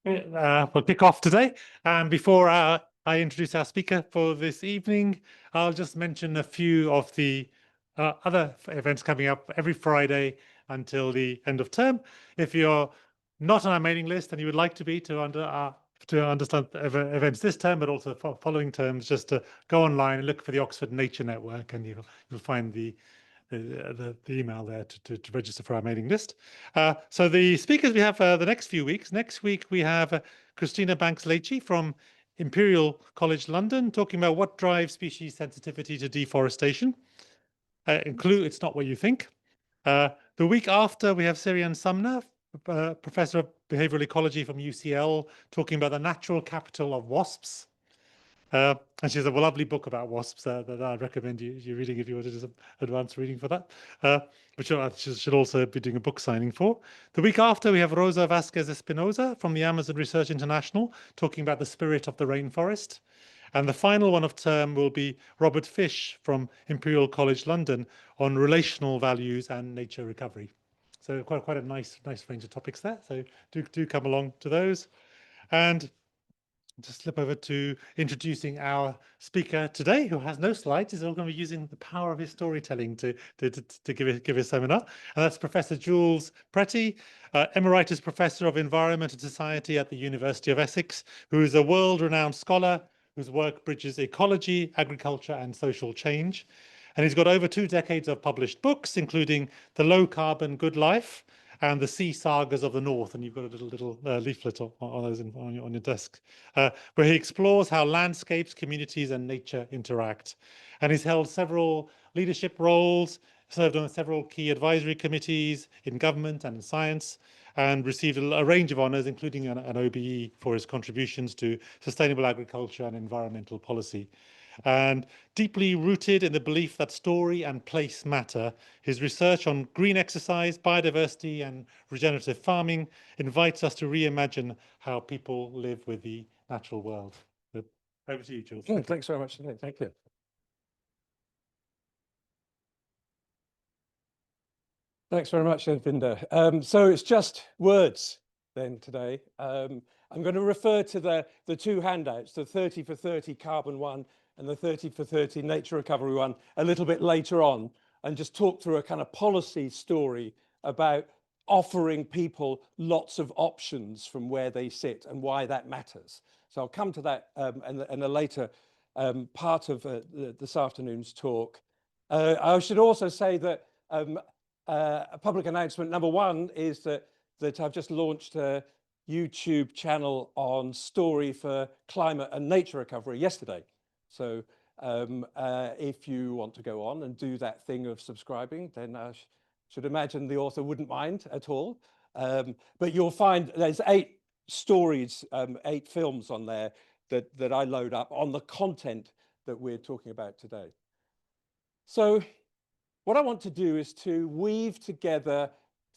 We'll kick off today. Before I introduce our speaker for this evening, I'll just mention a few of the other events coming up every Friday until the end of term. If you're not on our mailing list and you would like to be to understand events this term, but also following terms, just to go online and look for the Oxford Nature Network, and you'll find the email there to register for our mailing list. So the speakers we have the next few weeks. Next week we have Christina Banks-Leitchi from Imperial College London talking about what drives species sensitivity to deforestation. It's not what you think. The week after we have Sirian Sumner, Professor of Behavioral Ecology from UCL, talking about the natural capital of wasps. And she has a lovely book about wasps that I'd recommend you reading if you want to do some advanced reading for that, which she should also be doing a book signing for. The week after, we have Rosa Vasquez Espinosa from the Amazon Research International talking about the spirit of the rainforest. And the final one of term will be Robert Fish from Imperial College London on relational values and nature recovery. So quite a nice range of topics there. So do come along to those. And just slip over to introducing our speaker today, who has no slides. He's all going to be using the power of his storytelling to give his seminar. And that's Professor Jules Pretty, Emeritus Professor of Environment and Society at the University of Essex, who is a world-renowned scholar whose work bridges ecology, agriculture, and social change. And he's got over 2 decades of published books, including The Low Carbon Good Life and The Sea Sagas of the North, and you've got a little leaflet on those on your desk, where he explores how landscapes, communities, and nature interact. And he's held several leadership roles, served on several key advisory committees in government and in science, and received a range of honours, including an OBE for his contributions to sustainable agriculture and environmental policy. And deeply rooted in the belief that story and place matter, his research on green exercise, biodiversity, and regenerative farming invites us to reimagine how people live with the natural world. So, over to you, Jules. Thanks very much indeed. Thank you. Thanks very much, Vinda. So it's just words then today. I'm going to refer to the 2 handouts, the 30 for 30 carbon one and the 30 for 30 nature recovery one, a little bit later on, and just talk through a kind of policy story about offering people lots of options from where they sit and why that matters. So I'll come to that in a later part of this afternoon's talk. I should also say that a public announcement number 1 is that I've just launched a YouTube channel on story for climate and nature recovery yesterday. So if you want to go on and do that thing of subscribing, then I should imagine the author wouldn't mind at all. But you'll find there's 8 stories, 8 films on there that I load up on the content that we're talking about today. So what I want to do is to weave together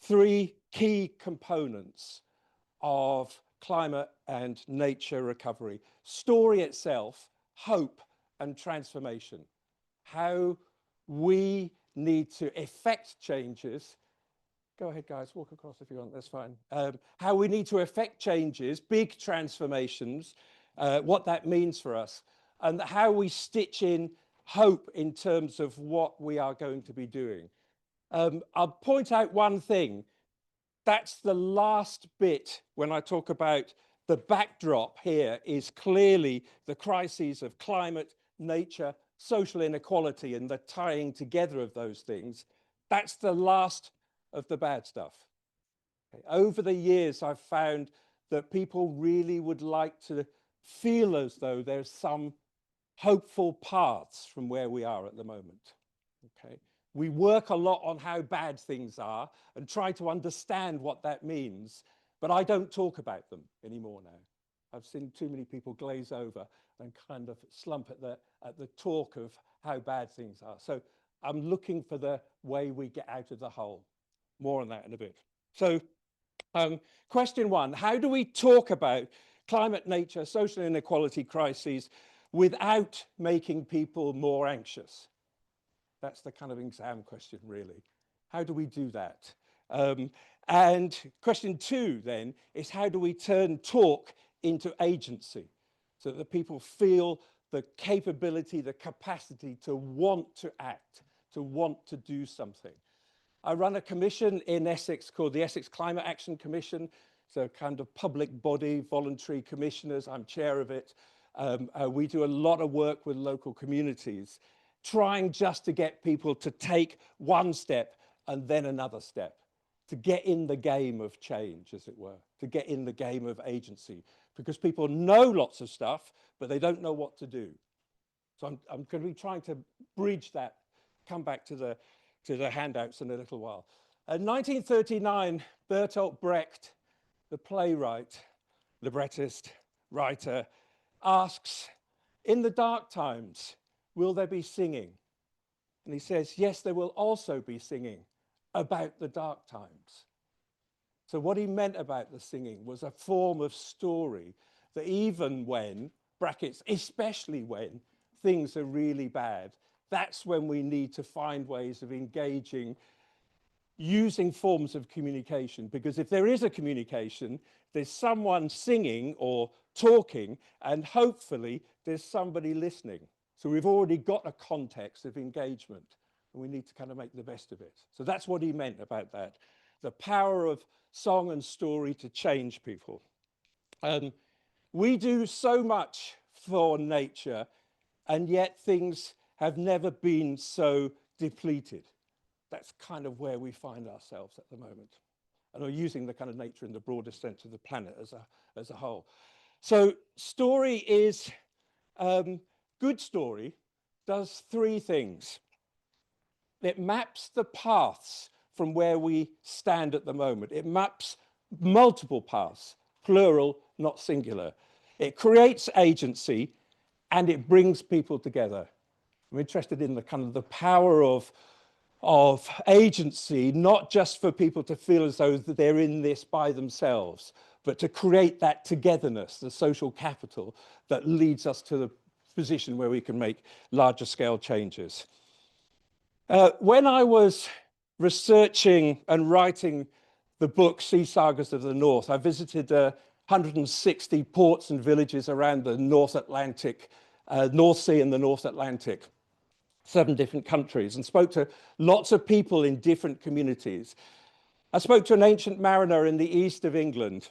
3 key components of climate and nature recovery: story itself, hope, and transformation. How we need to effect changes. Go ahead, guys, walk across if you want, that's fine. How we need to effect changes, big transformations, what that means for us, and how we stitch in hope in terms of what we are going to be doing. I'll point out one thing. That's the last bit when I talk about the backdrop here is clearly the crises of climate, nature, social inequality, and the tying together of those things. That's the last of the bad stuff. Okay. Over the years, I've found that people really would like to feel as though there's some hopeful paths from where we are at the moment. Okay. We work a lot on how bad things are and try to understand what that means, but I don't talk about them anymore now. I've seen too many people glaze over and kind of slump at the talk of how bad things are. So I'm looking for the way we get out of the hole. More on that in a bit. So question 1, how do we talk about climate, nature, social inequality crises without making people more anxious? That's the kind of exam question, really. How do we do that? And question 2 then is, how do we turn talk into agency so that people feel the capability, the capacity to want to act, to want to do something? I run a commission in Essex called the Essex Climate Action Commission. It's a kind of public body, voluntary commissioners. I'm chair of it. We do a lot of work with local communities, trying just to get people to take one step and then another step, to get in the game of change, as it were, to get in the game of agency, because people know lots of stuff, but they don't know what to do. So I'm going to be trying to bridge that, come back to the handouts in a little while. In 1939, Bertolt Brecht, the playwright, librettist, writer, asks, in the dark times, will there be singing? And he says, yes, there will also be singing about the dark times. So what he meant about the singing was a form of story that even when, brackets, especially when things are really bad, that's when we need to find ways of engaging using forms of communication. Because if there is a communication, there's someone singing or talking, and hopefully there's somebody listening. So we've already got a context of engagement, and we need to kind of make the best of it. So that's what he meant about that. The power of song and story to change people. We do so much for nature, and yet things have never been so depleted. That's kind of where we find ourselves at the moment. And we're using the kind of nature in the broadest sense of the planet as a whole. So story is, good story does 3 things. It maps the paths from where we stand at the moment. It maps multiple paths, plural, not singular. It creates agency, and it brings people together. I'm interested in the kind of the power of agency, not just for people to feel as though they're in this by themselves, but to create that togetherness, the social capital that leads us to the position where we can make larger scale changes. When I was researching and writing the book Sea Sagas of the North, I visited 160 ports and villages around the North Atlantic, North Sea and the North Atlantic, 7 different countries, and spoke to lots of people in different communities. I spoke to an ancient mariner in the east of England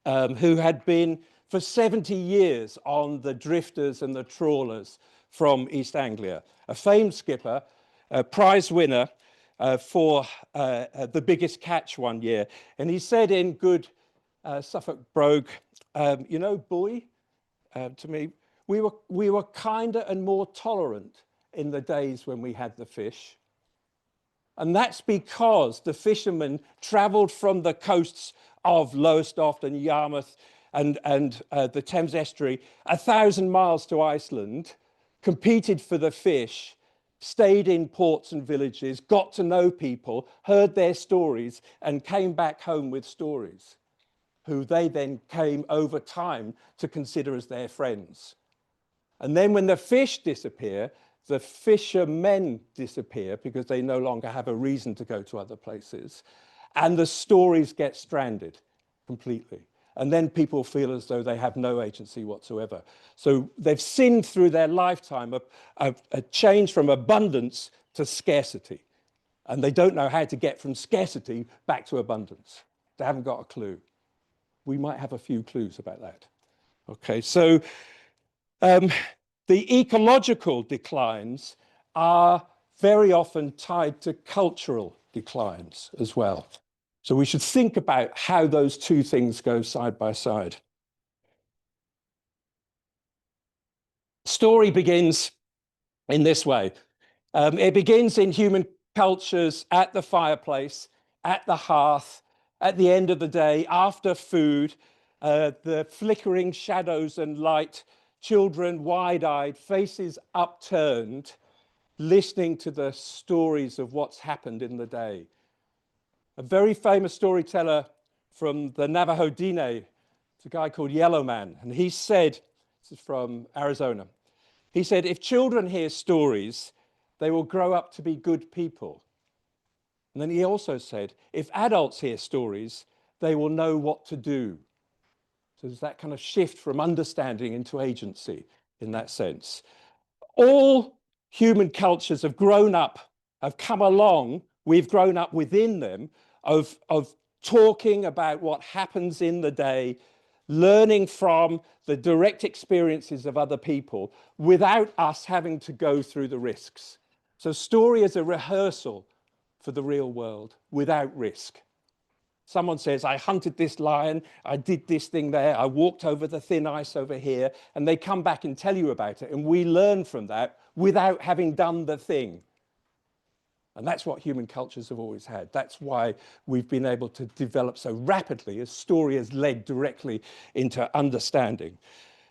who had been for 70 years on the drifters and the trawlers from East Anglia, a famed skipper, a prize winner for the biggest catch one year. And he said in good Suffolk brogue, you know, boy, to me, we were kinder and more tolerant in the days when we had the fish. And that's because the fishermen traveled from the coasts of Lowestoft and Yarmouth and the Thames estuary 1,000 miles to Iceland, competed for the fish, stayed in ports and villages, got to know people, heard their stories, and came back home with stories, who they then came over time to consider as their friends. And then when the fish disappear, the fishermen disappear because they no longer have a reason to go to other places. And the stories get stranded completely. And then people feel as though they have no agency whatsoever. So they've seen through their lifetime a change from abundance to scarcity. And they don't know how to get from scarcity back to abundance. They haven't got a clue. We might have a few clues about that. Okay, so the ecological declines are very often tied to cultural declines as well. So we should think about how those 2 things go side by side. Story begins in this way. It begins in human cultures at the fireplace, at the hearth, at the end of the day, after food, the flickering shadows and light, children wide-eyed, faces upturned, listening to the stories of what's happened in the day. A very famous storyteller from the Navajo Dine, it's a guy called Yellow Man, and he said, this is from Arizona, he said, if children hear stories, they will grow up to be good people. And then he also said, if adults hear stories, they will know what to do. So there's that kind of shift from understanding into agency in that sense. All human cultures have grown up, have come along, we've grown up within them of talking about what happens in the day, learning from the direct experiences of other people without us having to go through the risks. So story is a rehearsal for the real world without risk. Someone says, I hunted this lion, I did this thing there, I walked over the thin ice over here, and they come back and tell you about it, and we learn from that without having done the thing. And that's what human cultures have always had. That's why we've been able to develop so rapidly, as story has led directly into understanding.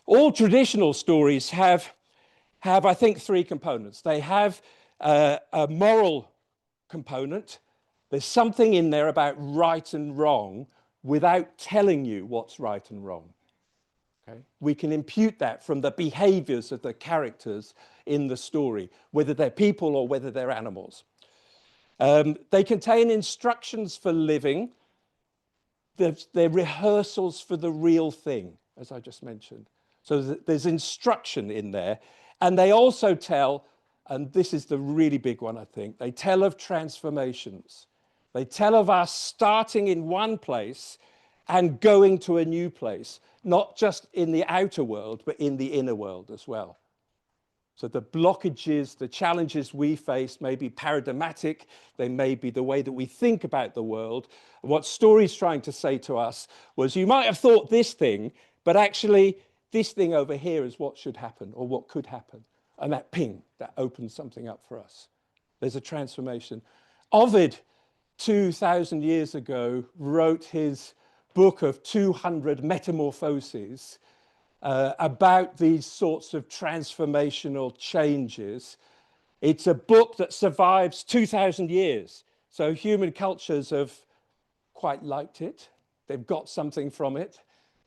All traditional stories have I think, three components. They have a moral component. There's something in there about right and wrong without telling you what's right and wrong. Okay? We can impute that from the behaviors of the characters in the story, whether they're people or whether they're animals. They contain instructions for living. They're rehearsals for the real thing, as I just mentioned. So there's instruction in there. And they also tell, and this is the really big one, I think, they tell of transformations. They tell of us starting in one place and going to a new place, not just in the outer world, but in the inner world as well. So the blockages, the challenges we face may be paradigmatic, they may be the way that we think about the world. What story's trying to say to us was, you might have thought this thing, but actually this thing over here is what should happen or what could happen. And that ping, that opens something up for us. There's a transformation. Ovid, 2,000 years ago, wrote his book of 200 metamorphoses about these sorts of transformational changes. It's a book that survives 2,000 years. So human cultures have quite liked it. They've got something from it.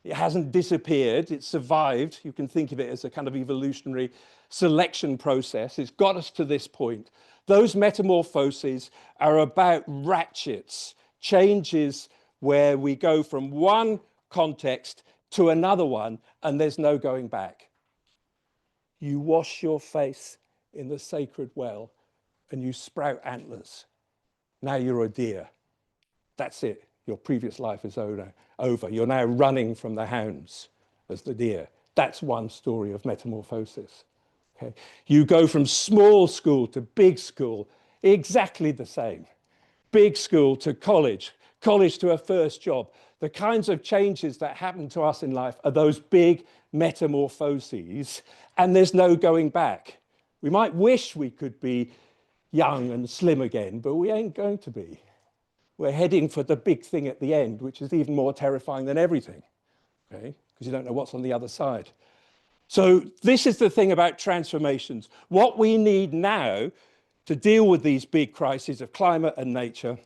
It hasn't disappeared, it's survived. You can think of it as a kind of evolutionary selection process. It's got us to this point. Those metamorphoses are about ratchets, changes where we go from one context to another one, and there's no going back. You wash your face in the sacred well, and you sprout antlers. Now you're a deer. That's it. Your previous life is over. You're now running from the hounds as the deer. That's one story of metamorphosis. Okay? You go from small school to big school, exactly the same. Big school to college, college to a first job. The kinds of changes that happen to us in life are those big metamorphoses, and there's no going back. We might wish we could be young and slim again, but we ain't going to be. We're heading for the big thing at the end, which is even more terrifying than everything, okay? Because you don't know what's on the other side. So this is the thing about transformations. What we need now to deal with these big crises of climate and nature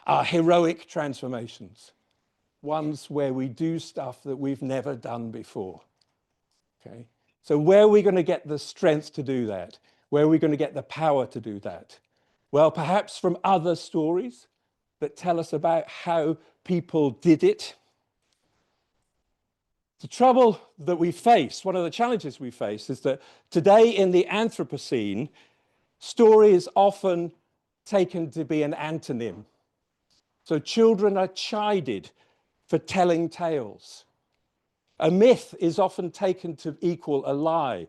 are heroic transformations, ones where we do stuff that we've never done before, okay? So where are we going to get the strength to do that? Where are we going to get the power to do that? Well, perhaps from other stories that tell us about how people did it. The trouble that we face, one of the challenges we face, is that today in the Anthropocene, story is often taken to be an antonym. So children are chided for telling tales. A myth is often taken to equal a lie.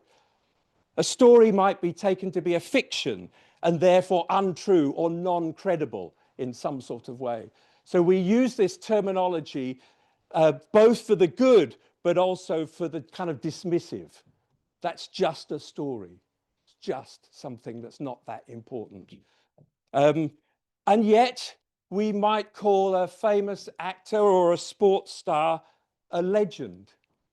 A story might be taken to be a fiction and therefore untrue or non-credible in some sort of way. So we use this terminology both for the good, but also for the kind of dismissive. That's just a story. It's just something that's not that important. And yet, we might call a famous actor or a sports star a legend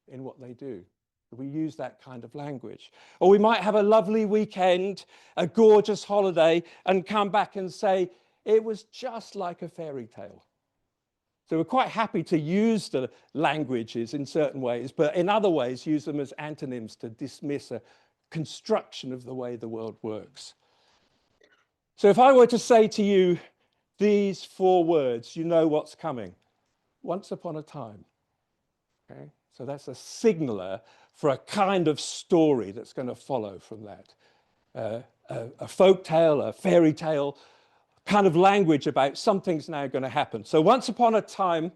in what they do. We use that kind of language. Or we might have a lovely weekend, a gorgeous holiday, and come back and say, it was just like a fairy tale. So we're quite happy to use the languages in certain ways, but in other ways use them as antonyms to dismiss a construction of the way the world works. So if I were to say to you, these 4 words, you know what's coming. Once upon a time. Okay? So that's a signaler for a kind of story that's going to follow from that. A folk tale, a fairy tale, kind of language about something's now going to happen. So once upon a time,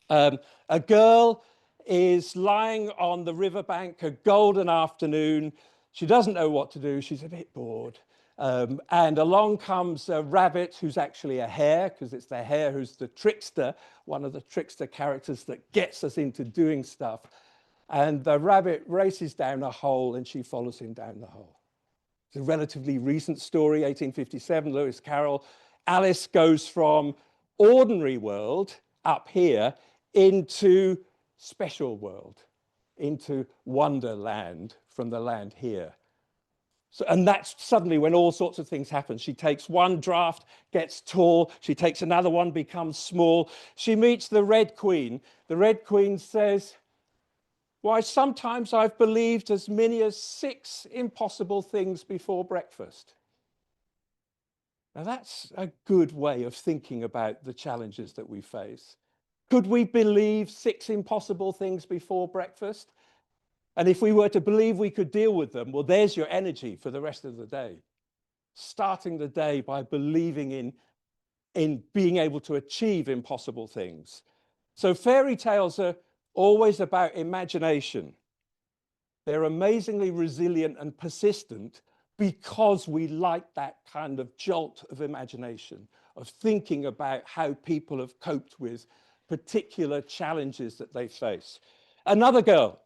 a girl is lying on the riverbank, a golden afternoon. She doesn't know what to do. She's a bit bored. And along comes a rabbit who's actually a hare, because it's the hare who's the trickster, one of the trickster characters that gets us into doing stuff. And the rabbit races down a hole and she follows him down the hole. It's a relatively recent story, 1857, Lewis Carroll. Alice goes from ordinary world up here into special world, into wonderland from the land here. So, and that's suddenly when all sorts of things happen. She takes one draft, gets tall. She takes another one, becomes small. She meets the Red Queen. The Red Queen says, why, sometimes I've believed as many as 6 impossible things before breakfast. Now that's a good way of thinking about the challenges that we face. Could we believe 6 impossible things before breakfast? And if we were to believe we could deal with them, well, there's your energy for the rest of the day. Starting the day by believing in being able to achieve impossible things. So fairy tales are always about imagination. They're amazingly resilient and persistent because we like that kind of jolt of imagination, of thinking about how people have coped with particular challenges that they face. Another girl,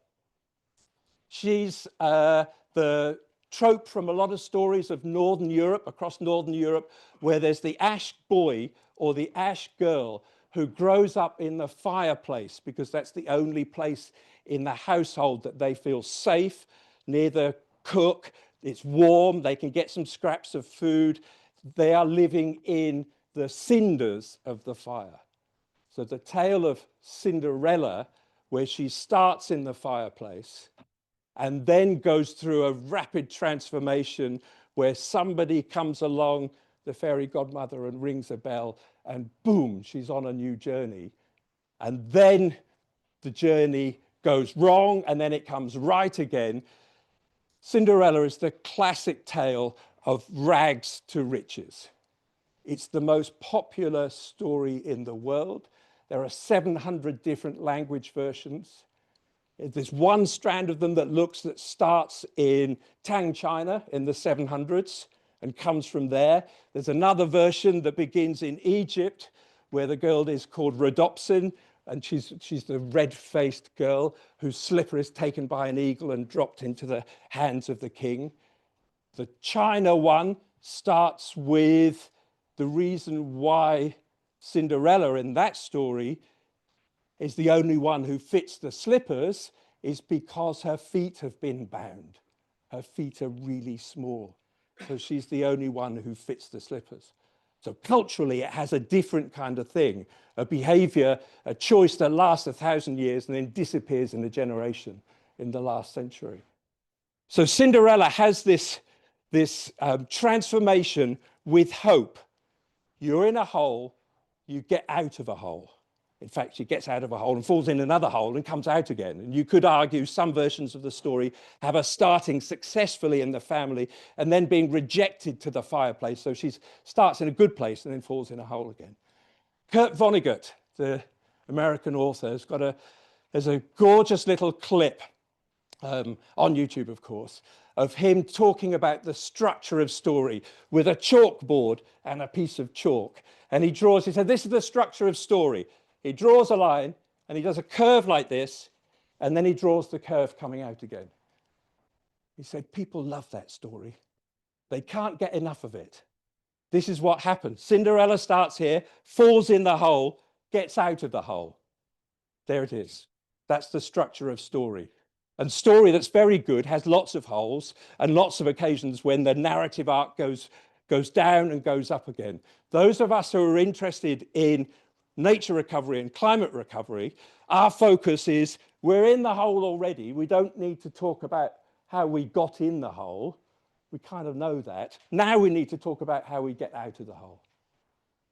she's the trope from a lot of stories of Northern Europe, across Northern Europe, where there's the ash boy or the ash girl who grows up in the fireplace because that's the only place in the household that they feel safe, near the cook, it's warm, they can get some scraps of food. They are living in the cinders of the fire. So the tale of Cinderella, where she starts in the fireplace and then goes through a rapid transformation where somebody comes along, the fairy godmother, and rings a bell, and boom, she's on a new journey. And then the journey goes wrong, and then it comes right again. Cinderella is the classic tale of rags to riches. It's the most popular story in the world. There are 700 different language versions. There's one strand of them that starts in Tang, China in the 700s and comes from there. There's another version that begins in Egypt where the girl is called Rhodopsin, and she's the red-faced girl whose slipper is taken by an eagle and dropped into the hands of the king. The China one starts with the reason why Cinderella in that story is the only one who fits the slippers is because her feet have been bound. Her feet are really small. So she's the only one who fits the slippers. So culturally, it has a different kind of thing, a behavior, a choice that lasts 1,000 years and then disappears in a generation in the last century. So Cinderella has this transformation with hope. You're in a hole, you get out of a hole. In fact, she gets out of a hole and falls in another hole and comes out again. And you could argue some versions of the story have her starting successfully in the family and then being rejected to the fireplace. So she starts in a good place and then falls in a hole again. Kurt Vonnegut, the American author, there's a gorgeous little clip on YouTube, of course, of him talking about the structure of story with a chalkboard and a piece of chalk. And he said, this is the structure of story. He draws a line and he does a curve like this, and then he draws the curve coming out again. He said, people love that story. They can't get enough of it. This is what happens. Cinderella starts here, falls in the hole, gets out of the hole. There it is. That's the structure of story. And story that's very good has lots of holes and lots of occasions when the narrative arc goes down and goes up again. Those of us who are interested in nature recovery and climate recovery, our focus is we're in the hole already. We don't need to talk about how we got in the hole. We kind of know that. Now we need to talk about how we get out of the hole.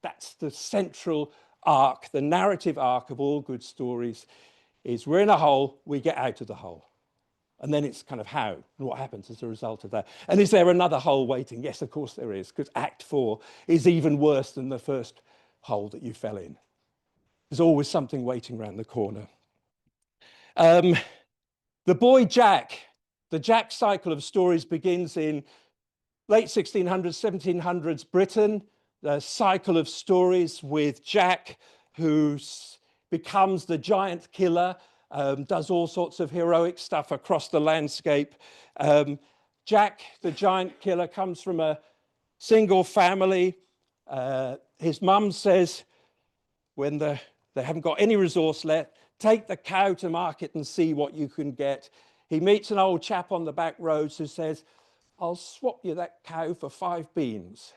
That's the central arc, the narrative arc of all good stories is we're in a hole, we get out of the hole. And then it's kind of how and what happens as a result of that. And is there another hole waiting? Yes, of course there is, because Act 4 is even worse than the first hole that you fell in. There's always something waiting around the corner. The boy Jack, the Jack cycle of stories begins in late 1600s, 1700s Britain, the cycle of stories with Jack, who becomes the giant killer, does all sorts of heroic stuff across the landscape. Jack, the giant killer, comes from a single family. His mum says, when they haven't got any resource left, take the cow to market and see what you can get. He meets an old chap on the back roads who says, I'll swap you that cow for 5 beans.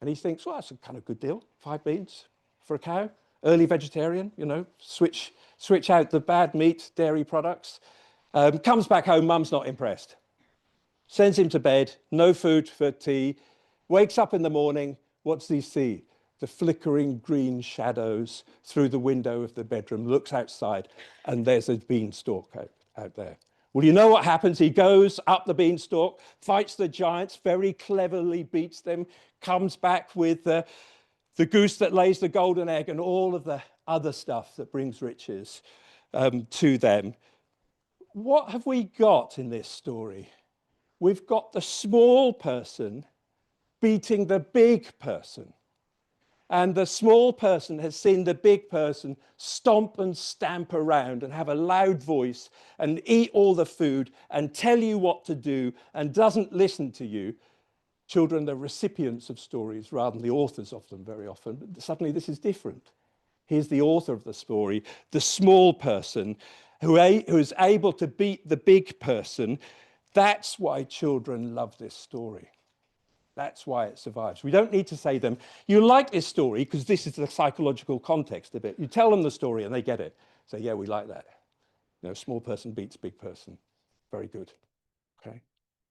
And he thinks, well, that's a kind of good deal, 5 beans for a cow. Early vegetarian, you know, switch out the bad meat, dairy products. Comes back home, mum's not impressed. Sends him to bed, no food for tea. Wakes up in the morning, what does he see? The flickering green shadows through the window of the bedroom, looks outside, and there's a beanstalk out there. Well, you know what happens? He goes up the beanstalk, fights the giants, very cleverly beats them, comes back with the goose that lays the golden egg and all of the other stuff that brings riches to them. What have we got in this story? We've got the small person beating the big person. And the small person has seen the big person stomp and stamp around and have a loud voice and eat all the food and tell you what to do and doesn't listen to you. Children are recipients of stories rather than the authors of them very often. But suddenly this is different. Here's the author of the story, the small person who is able to beat the big person. That's why children love this story. That's why it survives. We don't need to say to them, you like this story because this is the psychological context of it. You tell them the story and they get it. Say, yeah, we like that. You know, small person beats big person. Very good. Okay.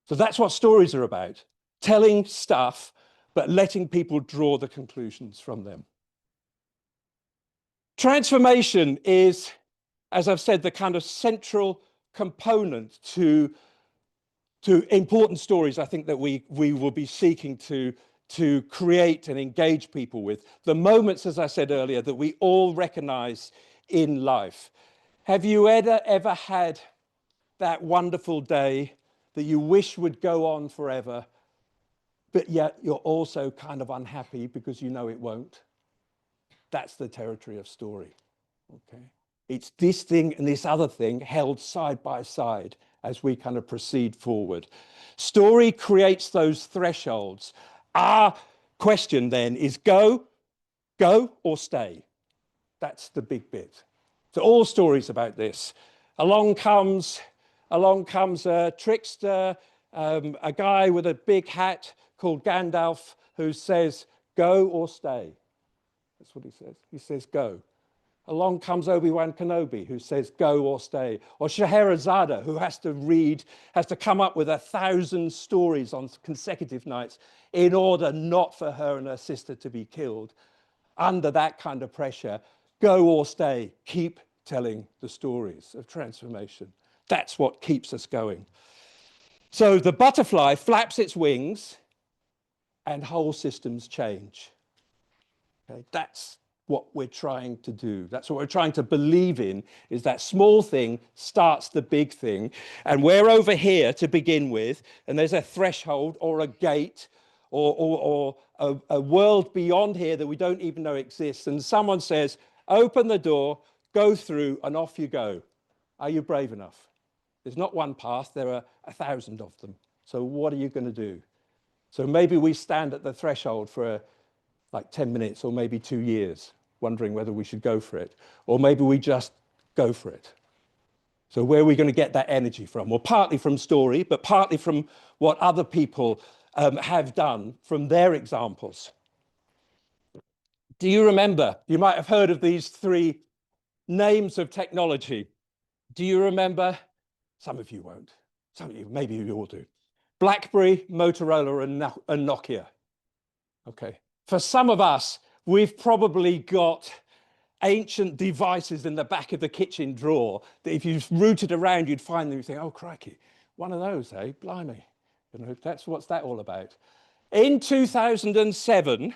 So that's what stories are about. Telling stuff, but letting people draw the conclusions from them. Transformation is, as I've said, the kind of central component to important stories, I think, that we will be seeking to create and engage people with. The moments, as I said earlier, that we all recognize in life. Have you ever had that wonderful day that you wish would go on forever, but yet you're also kind of unhappy because you know it won't? That's the territory of story. Okay. It's this thing and this other thing held side by side as we kind of proceed forward. Story creates those thresholds. Our question then is go or stay. That's the big bit. So all stories about this. Along comes a trickster, a guy with a big hat called Gandalf who says, go or stay. That's what he says. He says, go. Along comes Obi-Wan Kenobi, who says, go or stay. Or Scheherazade, who has to come up with 1,000 stories on consecutive nights in order not for her and her sister to be killed. Under that kind of pressure, go or stay. Keep telling the stories of transformation. That's what keeps us going. So the butterfly flaps its wings and whole systems change. Okay, that's what we're trying to do. That's what we're trying to believe in, is that small thing starts the big thing. And we're over here to begin with, and there's a threshold or a gate or a world beyond here that we don't even know exists. And someone says, open the door, go through, and off you go. Are you brave enough? There's not one path, there are 1,000 of them. So what are you going to do? So maybe we stand at the threshold for like 10 minutes or maybe 2 years, wondering whether we should go for it. Or maybe we just go for it. So where are we going to get that energy from? Well, partly from story, but partly from what other people have done from their examples. Do you remember? You might have heard of these 3 names of technology. Do you remember? Some of you won't. Some of you, maybe you all do. BlackBerry, Motorola, and Nokia. Okay. For some of us, we've probably got ancient devices in the back of the kitchen drawer that if you rooted around, you'd find them, you think, oh, crikey, one of those, eh? Blimey. You know, what's that all about? In 2007,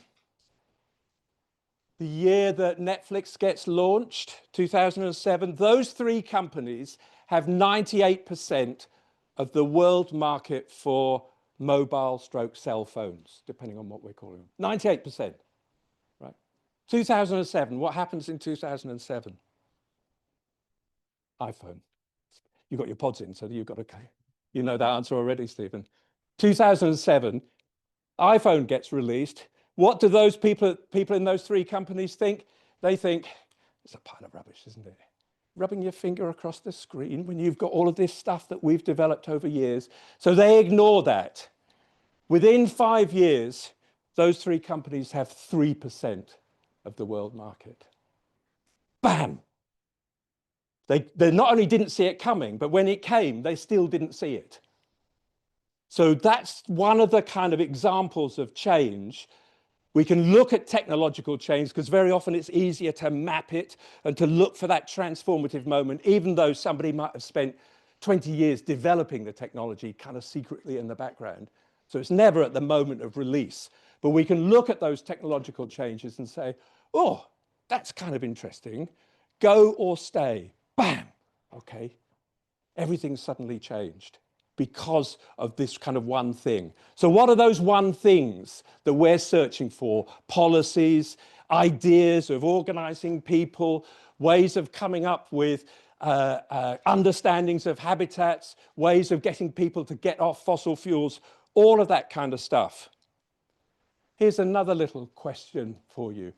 the year that Netflix gets launched, 2007, those three companies have 98% of the world market for mobile stroke cell phones, depending on what we're calling them. 98%, right? 2007, what happens in 2007? iPhone. You got your pods in, so you've got to, you know that answer already, Stephen. 2007, iPhone gets released. What do those people in those three companies think? They think, it's a pile of rubbish, isn't it? Rubbing your finger across the screen when you've got all of this stuff that we've developed over years. So they ignore that. Within 5 years, those three companies have 3% of the world market. Bam! They not only didn't see it coming, but when it came, they still didn't see it. So that's one of the kind of examples of change. We can look at technological change because very often it's easier to map it and to look for that transformative moment, even though somebody might have spent 20 years developing the technology kind of secretly in the background. So it's never at the moment of release. But we can look at those technological changes and say, oh, that's kind of interesting. Go or stay. Bam! Okay. Everything's suddenly changed because of this kind of one thing. So what are those one things that we're searching for? Policies, ideas of organizing people, ways of coming up with understandings of habitats, ways of getting people to get off fossil fuels, all of that kind of stuff. Here's another little question for you.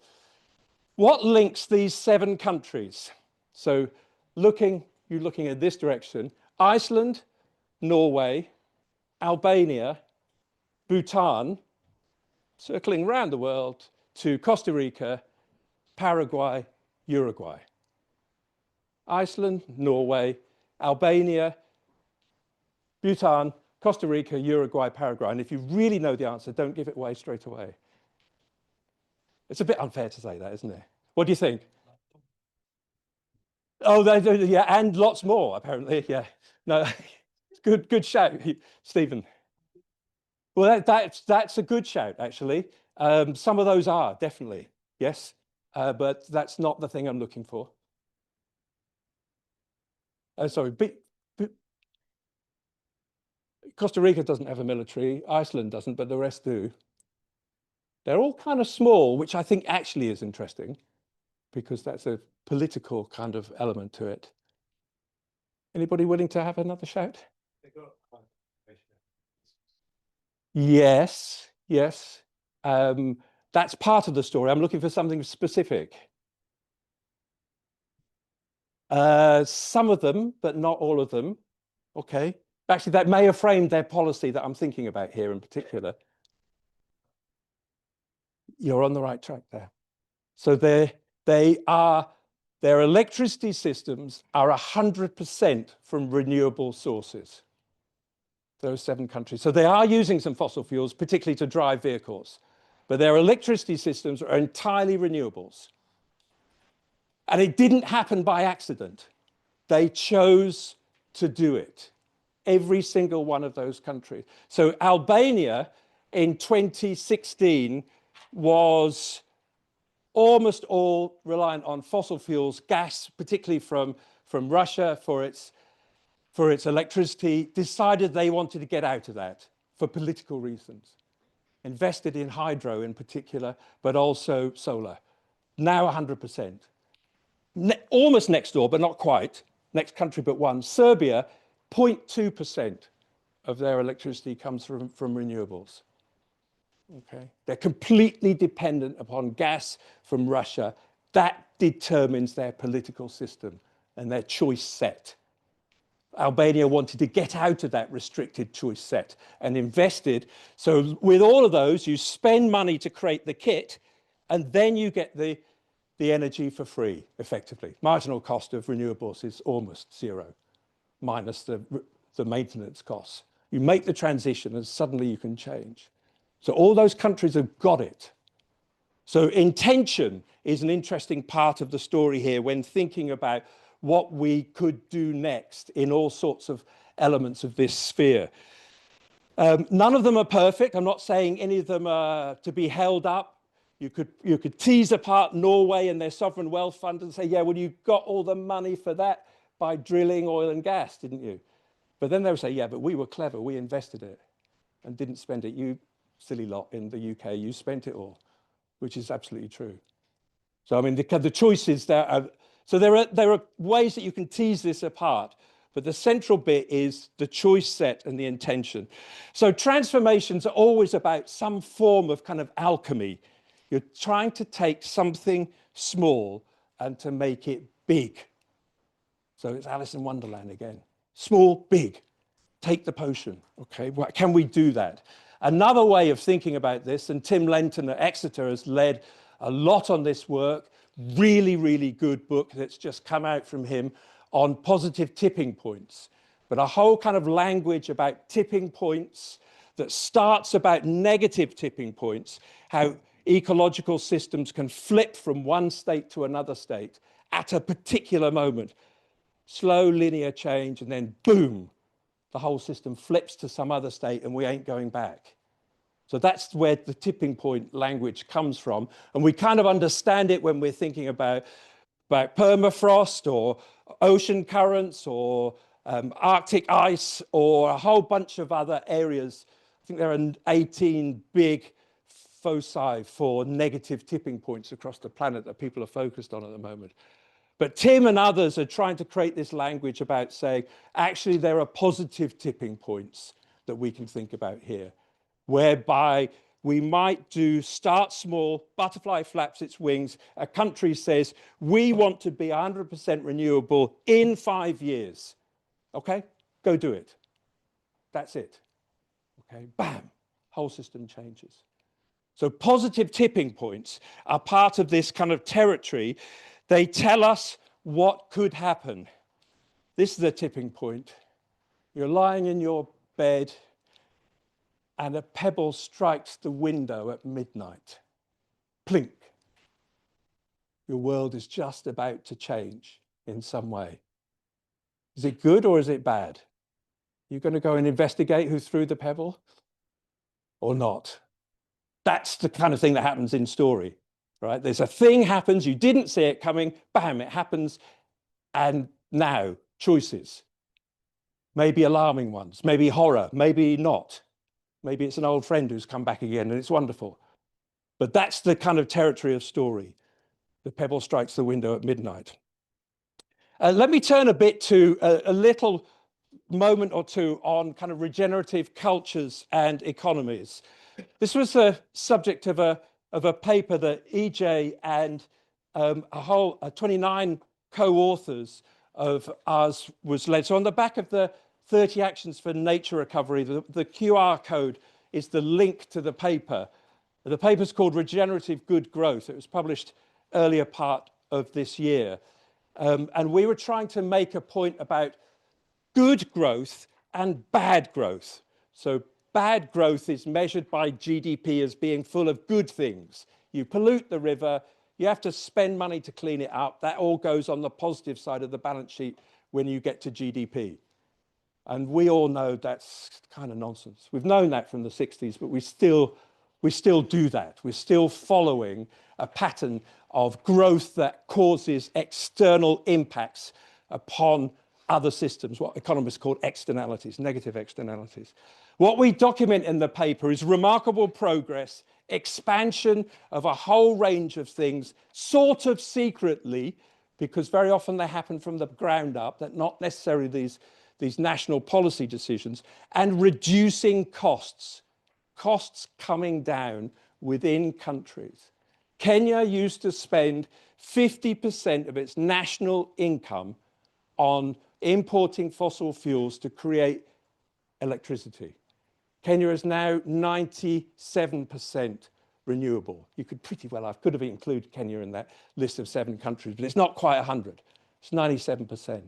What links these 7 countries? So you're looking in this direction, Iceland, Norway, Albania, Bhutan, circling around the world to Costa Rica, Paraguay, Uruguay. Iceland, Norway, Albania, Bhutan, Costa Rica, Uruguay, Paraguay. And if you really know the answer, don't give it away straight away. It's a bit unfair to say that, isn't it? What do you think? Oh, yeah, and lots more, apparently, yeah. No, good shout, Stephen. Well, that's a good shout, actually. Some of those are, definitely, yes. But that's not the thing I'm looking for. Sorry, Costa Rica doesn't have a military, Iceland doesn't, but the rest do. They're all kind of small, which I think actually is interesting, because that's a political kind of element to it. Anybody willing to have another shout? Yes, yes. That's part of the story. I'm looking for something specific. Some of them, but not all of them. Okay. Actually, that may have framed their policy that I'm thinking about here in particular. You're on the right track there. So their electricity systems are 100% from renewable sources. Those 7 countries. So they are using some fossil fuels, particularly to drive vehicles, but their electricity systems are entirely renewables. And it didn't happen by accident. They chose to do it. Every single one of those countries. So Albania in 2016 was almost all reliant on fossil fuels, gas, particularly from Russia for its electricity, decided they wanted to get out of that for political reasons. Invested in hydro in particular, but also solar. Now 100%. Almost next door, but not quite. Next country but one. Serbia, 0.2% of their electricity comes from renewables. Okay. They're completely dependent upon gas from Russia. That determines their political system and their choice set. Albania wanted to get out of that restricted choice set and invested. So with all of those, you spend money to create the kit, and then you get the energy for free, effectively. Marginal cost of renewables is almost zero, minus the maintenance costs. You make the transition, and suddenly you can change. So all those countries have got it. So intention is an interesting part of the story here when thinking about what we could do next in all sorts of elements of this sphere. None of them are perfect. I'm not saying any of them are to be held up. You could tease apart Norway and their sovereign wealth fund and say, yeah, well, you got all the money for that by drilling oil and gas, didn't you? But then they would say, yeah, but we were clever. We invested it and didn't spend it. You silly lot in the UK, you spent it all, which is absolutely true. So, I mean, the choices there are, so there are ways that you can tease this apart, but the central bit is the choice set and the intention. So transformations are always about some form of kind of alchemy. You're trying to take something small and to make it big. So it's Alice in Wonderland again. Small, big. Take the potion. Okay, can we do that? Another way of thinking about this, and Tim Lenton at Exeter has led a lot on this work, really, really good book that's just come out from him on positive tipping points, but a whole kind of language about tipping points that starts about negative tipping points, how ecological systems can flip from one state to another state at a particular moment. Slow linear change, and then boom, the whole system flips to some other state and we ain't going back. So that's where the tipping point language comes from. And we kind of understand it when we're thinking about permafrost or ocean currents or Arctic ice or a whole bunch of other areas. I think there are 18 big foci for negative tipping points across the planet that people are focused on at the moment. But Tim and others are trying to create this language about saying, actually, there are positive tipping points that we can think about here, whereby we might start small, butterfly flaps its wings, a country says, we want to be 100% renewable in 5 years. Okay, go do it. That's it. Okay, bam, whole system changes. So positive tipping points are part of this kind of territory. They tell us what could happen. This is a tipping point. You're lying in your bed and a pebble strikes the window at midnight. Plink. Your world is just about to change in some way. Is it good or is it bad? You're going to go and investigate who threw the pebble or not? That's the kind of thing that happens in story, right? There's a thing happens, you didn't see it coming, bam, it happens, and now choices. Maybe alarming ones, maybe horror, maybe not. Maybe it's an old friend who's come back again and it's wonderful. But that's the kind of territory of story. The pebble strikes the window at midnight. Let me turn a bit to a little moment or two on kind of regenerative cultures and economies. This was the subject of a paper that EJ and 29 co-authors of ours was led. So on the back of the 30 Actions for Nature Recovery, the QR code is the link to the paper. The paper's called Regenerative Good Growth. It was published earlier part of this year. And we were trying to make a point about good growth and bad growth. So bad growth is measured by GDP as being full of good things. You pollute the river, you have to spend money to clean it up. That all goes on the positive side of the balance sheet when you get to GDP. And we all know that's kind of nonsense. We've known that from the 60s, but we still do that. We're still following a pattern of growth that causes external impacts upon other systems, what economists call externalities, negative externalities. What we document in the paper is remarkable progress, expansion of a whole range of things, sort of secretly, because very often they happen from the ground up, that not necessarily these national policy decisions, and reducing costs coming down within countries. Kenya used to spend 50% of its national income on importing fossil fuels to create electricity. Kenya is now 97% renewable. You could pretty well, I could have included Kenya in that list of 7 countries, but it's not quite 100. It's 97%.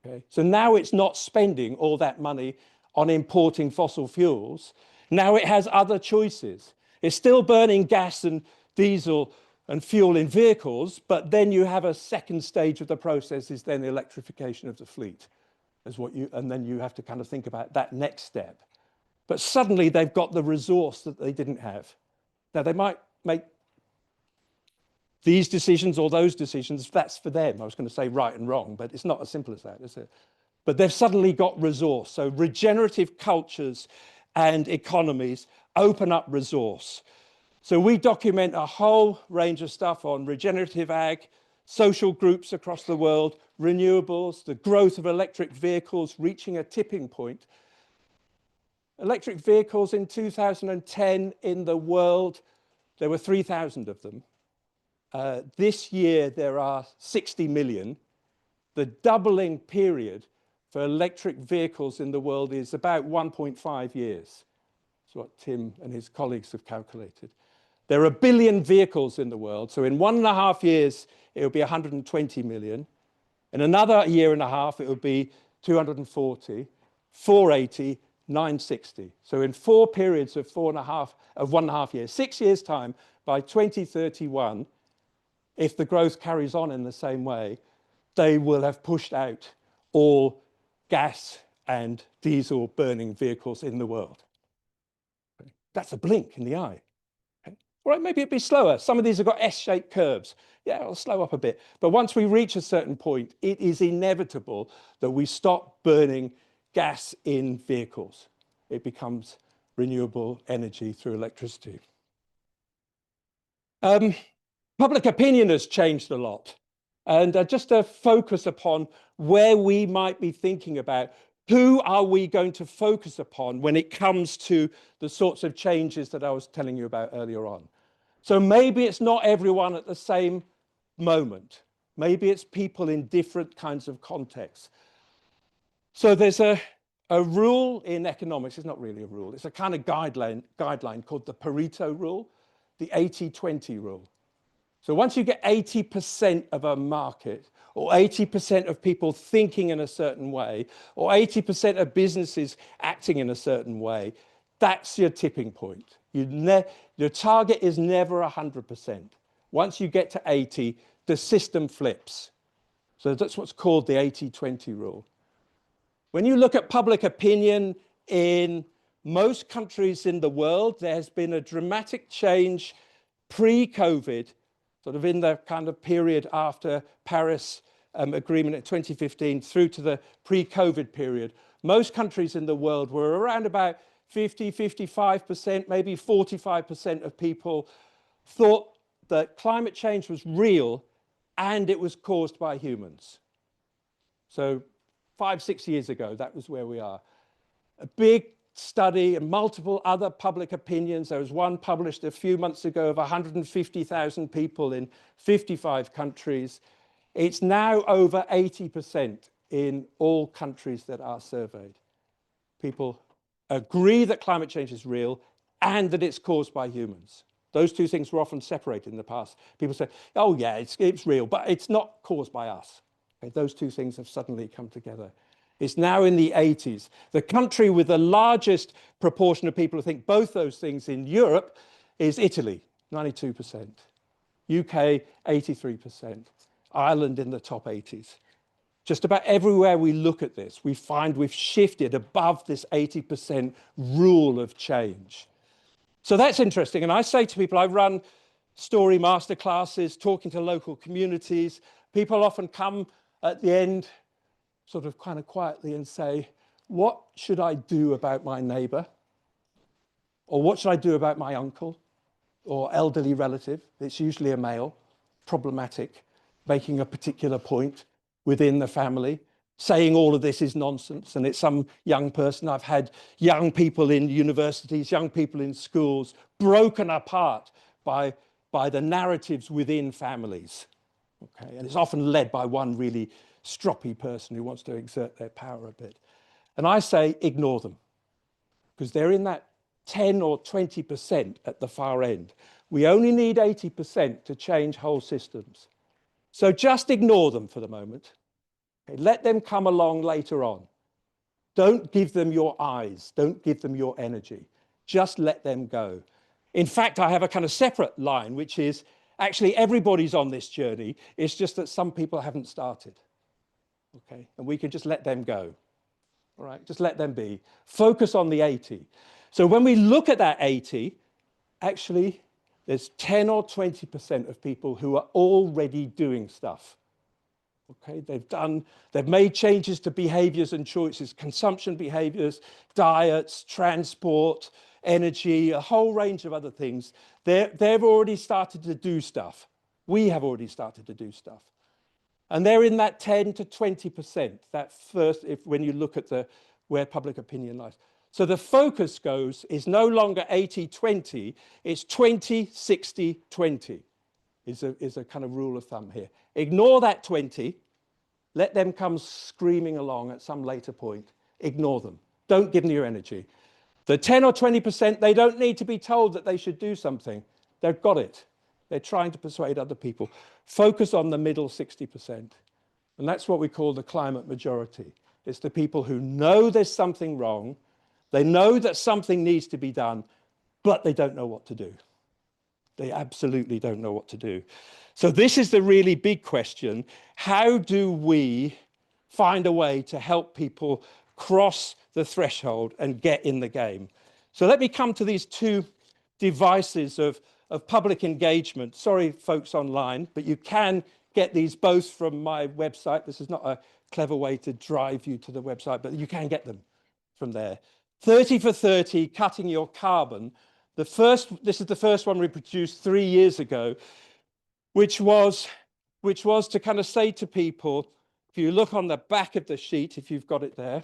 Okay? So now it's not spending all that money on importing fossil fuels. Now it has other choices. It's still burning gas and diesel and fuel in vehicles, but then you have a second stage of the process is then the electrification of the fleet, and then you have to kind of think about that next step. But suddenly they've got the resource that they didn't have. Now they might make these decisions or those decisions, that's for them. I was going to say right and wrong, but it's not as simple as that, is it? But they've suddenly got resource. So regenerative cultures and economies open up resource. So we document a whole range of stuff on regenerative ag, social groups across the world, renewables, the growth of electric vehicles reaching a tipping point. Electric vehicles in 2010 in the world, there were 3,000 of them. This year, there are 60 million. The doubling period for electric vehicles in the world is about 1.5 years. That's what Tim and his colleagues have calculated. There are 1 billion vehicles in the world. So in 1.5 years, it will be 120 million. In another year and a half, it will be 240, 480, 960. So in 4 periods of 1.5 years, 6 years' time, by 2031, if the growth carries on in the same way, they will have pushed out all gas and diesel burning vehicles in the world. That's a blink in the eye. All right, maybe it'd be slower. Some of these have got S-shaped curves. Yeah, it'll slow up a bit. But once we reach a certain point, it is inevitable that we stop burning gas in vehicles. It becomes renewable energy through electricity. Public opinion has changed a lot. And just to focus upon where we might be thinking about who are we going to focus upon when it comes to the sorts of changes that I was telling you about earlier on. So maybe it's not everyone at the same moment. Maybe it's people in different kinds of contexts. So there's a rule in economics. It's not really a rule. It's a kind of guideline called the Pareto rule, the 80-20 rule. So once you get 80% of a market, or 80% of people thinking in a certain way, or 80% of businesses acting in a certain way, that's your tipping point. Your target is never 100%. Once you get to 80, the system flips. So that's what's called the 80-20 rule. When you look at public opinion in most countries in the world, there has been a dramatic change pre-COVID, sort of in the kind of period after Paris Agreement in 2015 through to the pre-COVID period. Most countries in the world were around about 50, 55%, maybe 45% of people thought that climate change was real and it was caused by humans. So 5-6 years ago, that was where we are. A big study and multiple other public opinions. There was one published a few months ago of 150,000 people in 55 countries. It's now over 80% in all countries that are surveyed. People agree that climate change is real and that it's caused by humans. Those two things were often separated in the past. People say, oh yeah, it's real, but it's not caused by us. Okay, those two things have suddenly come together. It's now in the 80s. The country with the largest proportion of people who think both those things in Europe is Italy, 92%. UK, 83%. Ireland in the top 80s. Just about everywhere we look at this, we find we've shifted above this 80% rule of change. So that's interesting. And I say to people, I run story masterclasses, talking to local communities. People often come at the end, sort of kind of quietly and say, what should I do about my neighbor? Or what should I do about my uncle or elderly relative? It's usually a male, problematic, making a particular point within the family, saying all of this is nonsense, and it's some young person. I've had young people in universities, young people in schools, broken apart by the narratives within families. Okay, and it's often led by one really stroppy person who wants to exert their power a bit. And I say, ignore them, because they're in that 10 or 20% at the far end. We only need 80% to change whole systems. So just ignore them for the moment. Okay, let them come along later on. Don't give them your eyes. Don't give them your energy. Just let them go. In fact, I have a kind of separate line, which is actually everybody's on this journey. It's just that some people haven't started. Okay, and we can just let them go. All right, just let them be. Focus on the 80. So when we look at that 80, actually, there's 10 or 20% of people who are already doing stuff. Okay, they've made changes to behaviors and choices, consumption behaviors, diets, transport, energy, a whole range of other things. They've already started to do stuff. We have already started to do stuff. And they're in that 10 to 20%, that first, when you look at where public opinion lies. So the focus is no longer 80-20, it's 20-60-20 is a kind of rule of thumb here. Ignore that 20, let them come screaming along at some later point. Ignore them, don't give them your energy. The 10 or 20%, they don't need to be told that they should do something. They've got it. They're trying to persuade other people. Focus on the middle 60%. And that's what we call the climate majority. It's the people who know there's something wrong, they know that something needs to be done, but they don't know what to do. They absolutely don't know what to do. So this is the really big question. How do we find a way to help people cross the threshold and get in the game? So let me come to these two devices of public engagement. Sorry, folks online, but you can get these both from my website. This is not a clever way to drive you to the website, but you can get them from there. 30 for 30, cutting your carbon. This is the first one we produced 3 years ago, which was to kind of say to people, if you look on the back of the sheet, if you've got it there.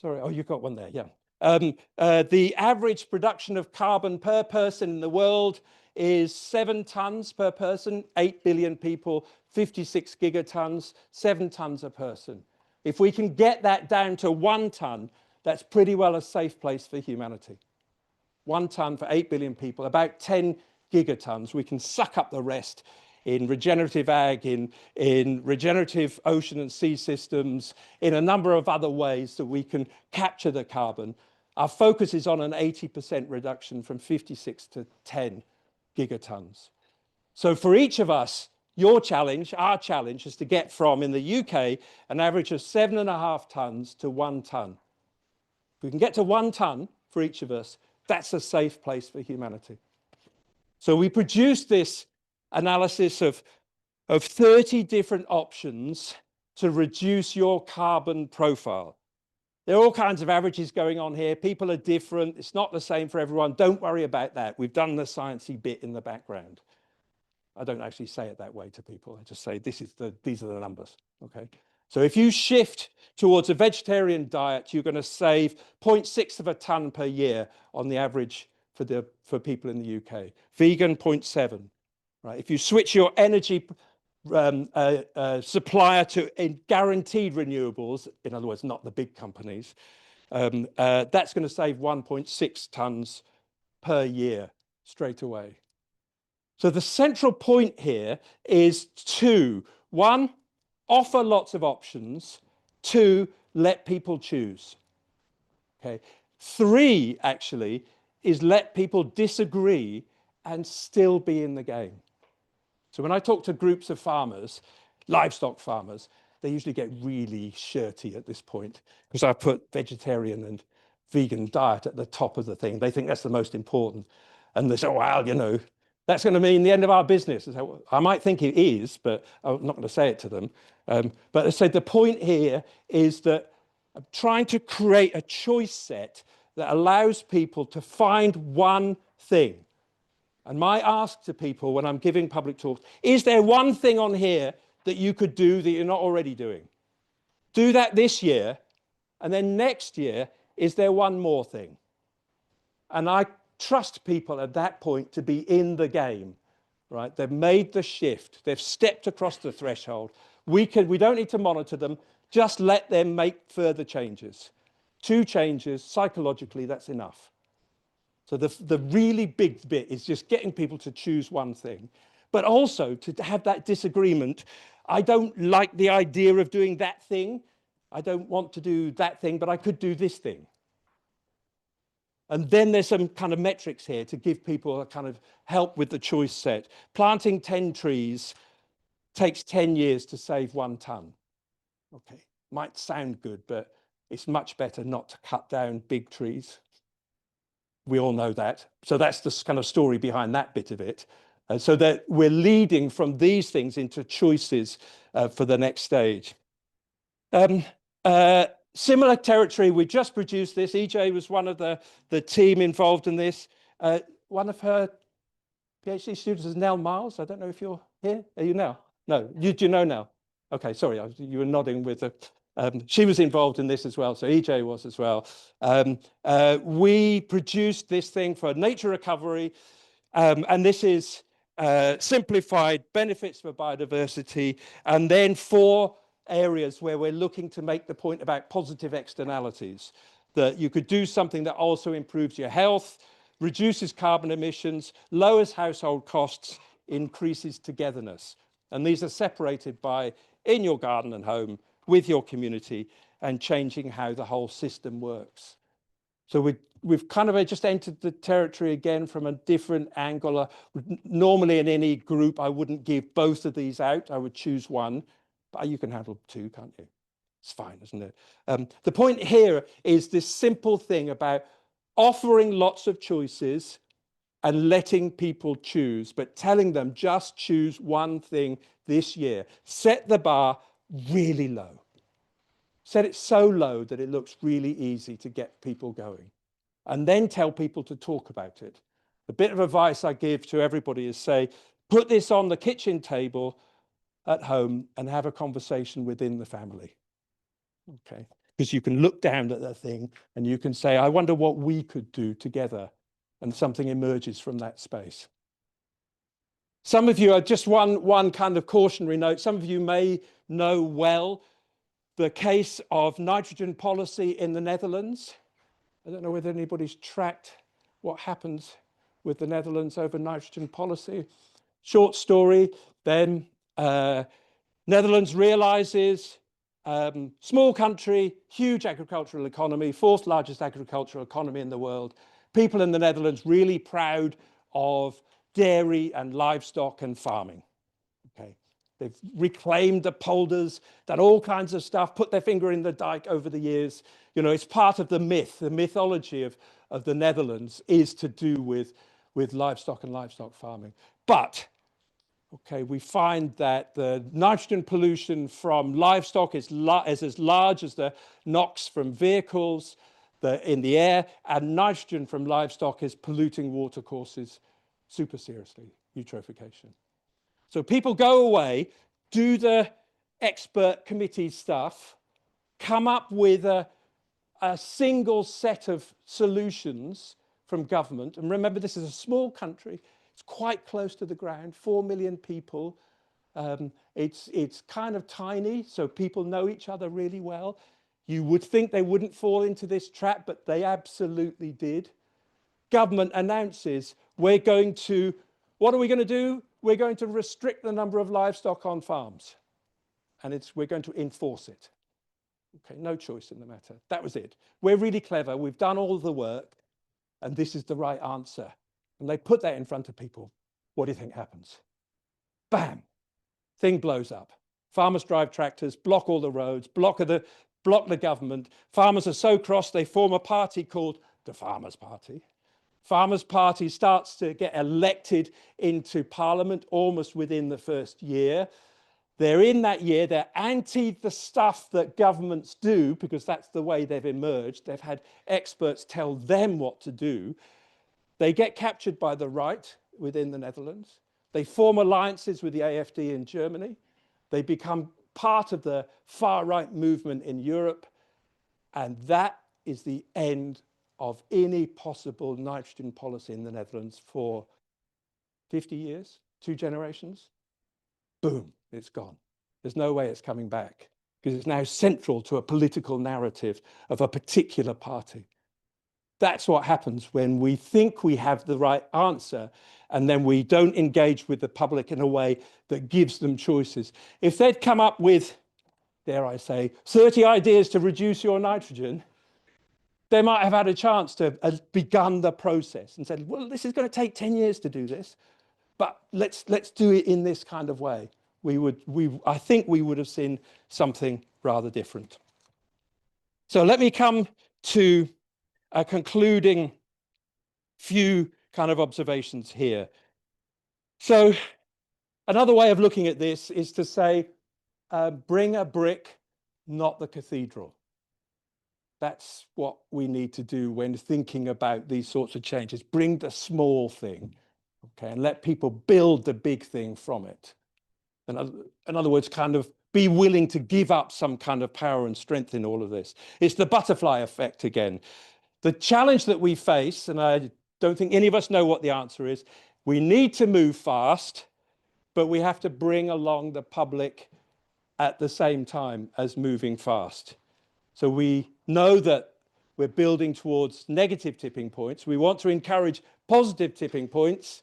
Sorry, oh, you've got one there, yeah. The average production of carbon per person in the world is 7 tons per person, 8 billion people, 56 gigatons, 7 tons a person. If we can get that down to 1 ton, that's pretty well a safe place for humanity. 1 ton for 8 billion people, about 10 gigatons. We can suck up the rest in regenerative ag, in regenerative ocean and sea systems, in a number of other ways that we can capture the carbon. Our focus is on an 80% reduction from 56 to 10 gigatons. So for each of us, your challenge, our challenge, is to get from, in the UK, an average of 7.5 tons to 1 ton. If we can get to 1 ton for each of us, that's a safe place for humanity. So we produced this analysis of 30 different options to reduce your carbon profile. There are all kinds of averages going on here. People are different. It's not the same for everyone. Don't worry about that. We've done the sciencey bit in the background. I don't actually say it that way to people. I just say these are the numbers. Okay. So if you shift towards a vegetarian diet, you're going to save 0.6 of a ton per year on the average for people in the UK. Vegan, 0.7. Right. If you switch your energy supplier to guaranteed renewables, in other words, not the big companies, that's going to save 1.6 tons per year straight away. So the central point here is 2. 1, offer lots of options. 2, let people choose. Okay. 3, actually, is let people disagree and still be in the game. So when I talk to groups of farmers, livestock farmers, they usually get really shirty at this point because I put vegetarian and vegan diet at the top of the thing. They think that's the most important. And they say, well, you know, that's going to mean the end of our business. So I might think it is, but I'm not going to say it to them. But I said the point here is that I'm trying to create a choice set that allows people to find one thing. And my ask to people when I'm giving public talks, is there one thing on here that you could do that you're not already doing? Do that this year, and then next year, is there one more thing? And I trust people at that point to be in the game, right? They've made the shift. They've stepped across the threshold. We don't need to monitor them. Just let them make further changes. 2 changes, psychologically, that's enough. So the really big bit is just getting people to choose one thing, but also to have that disagreement. I don't like the idea of doing that thing. I don't want to do that thing, but I could do this thing. And then there's some kind of metrics here to give people a kind of help with the choice set. Planting 10 trees takes 10 years to save 1 ton. Okay, might sound good, but it's much better not to cut down big trees. We all know that. So that's the kind of story behind that bit of it. So that we're leading from these things into choices for the next stage. Similar territory, we just produced this. EJ was one of the team involved in this. One of her PhD students is Nell Miles. I don't know if you're here. Are you now? No, do you know Nell? Okay, sorry, you were nodding with her. She was involved in this as well, so EJ was as well. We produced this thing for nature recovery, and this is simplified benefits for biodiversity, and then 4 areas where we're looking to make the point about positive externalities, that you could do something that also improves your health, reduces carbon emissions, lowers household costs, increases togetherness. And these are separated by in your garden and home, with your community, and changing how the whole system works. So we've kind of just entered the territory again from a different angle. Normally in any group, I wouldn't give both of these out. I would choose one, but you can handle 2, can't you? It's fine, isn't it? The point here is this simple thing about offering lots of choices and letting people choose, but telling them just choose one thing this year. Set the bar really low. Set it so low that it looks really easy to get people going. And then tell people to talk about it. The bit of advice I give to everybody is say, put this on the kitchen table at home and have a conversation within the family. Okay, because you can look down at that thing and you can say, I wonder what we could do together, and something emerges from that space. Some of you are just one kind of cautionary note. Some of you may know well the case of nitrogen policy in the Netherlands. I don't know whether anybody's tracked what happens with the Netherlands over nitrogen policy. Short story, then Netherlands realizes small country, huge agricultural economy, 4th largest agricultural economy in the world. People in the Netherlands really proud of dairy and livestock and farming. Okay, they've reclaimed the polders, done all kinds of stuff, put their finger in the dike over the years. You know, it's part of the myth, the mythology of the Netherlands is to do with livestock and livestock farming. But okay, we find that the nitrogen pollution from livestock is as large as the NOx from vehicles in the air, and nitrogen from livestock is polluting watercourses super seriously, eutrophication. So people go away, do the expert committee stuff, come up with a single set of solutions from government. And remember, this is a small country. It's quite close to the ground, 4 million people. It's kind of tiny, so people know each other really well. You would think they wouldn't fall into this trap, but they absolutely did. Government announces, what are we going to do? We're going to restrict the number of livestock on farms. And we're going to enforce it. Okay, no choice in the matter. That was it. We're really clever. We've done all the work. And this is the right answer. And they put that in front of people. What do you think happens? Bam! Thing blows up. Farmers drive tractors, block all the roads, block the government. Farmers are so cross, they form a party called the Farmers' Party. Farmers' Party starts to get elected into Parliament almost within the first year. They're in that year, they're anti the stuff that governments do, because that's the way they've emerged. They've had experts tell them what to do. They get captured by the right within the Netherlands. They form alliances with the AfD in Germany. They become part of the far-right movement in Europe. And that is the end of any possible nitrogen policy in the Netherlands for 50 years, 2 generations. Boom, it's gone. There's no way it's coming back, because it's now central to a political narrative of a particular party. That's what happens when we think we have the right answer, and then we don't engage with the public in a way that gives them choices. If they'd come up with, dare I say, 30 ideas to reduce your nitrogen, they might have had a chance to have begun the process and said, well, this is going to take 10 years to do this, but let's do it in this kind of way. I think we would have seen something rather different. So let me come to a concluding few kind of observations here. So another way of looking at this is to say, bring a brick, not the cathedral. That's what we need to do when thinking about these sorts of changes. Bring the small thing, okay, and let people build the big thing from it. In other words, kind of be willing to give up some kind of power and strength in all of this. It's the butterfly effect again. The challenge that we face, and I don't think any of us know what the answer is, we need to move fast, but we have to bring along the public at the same time as moving fast. So we know that we're building towards negative tipping points. We want to encourage positive tipping points,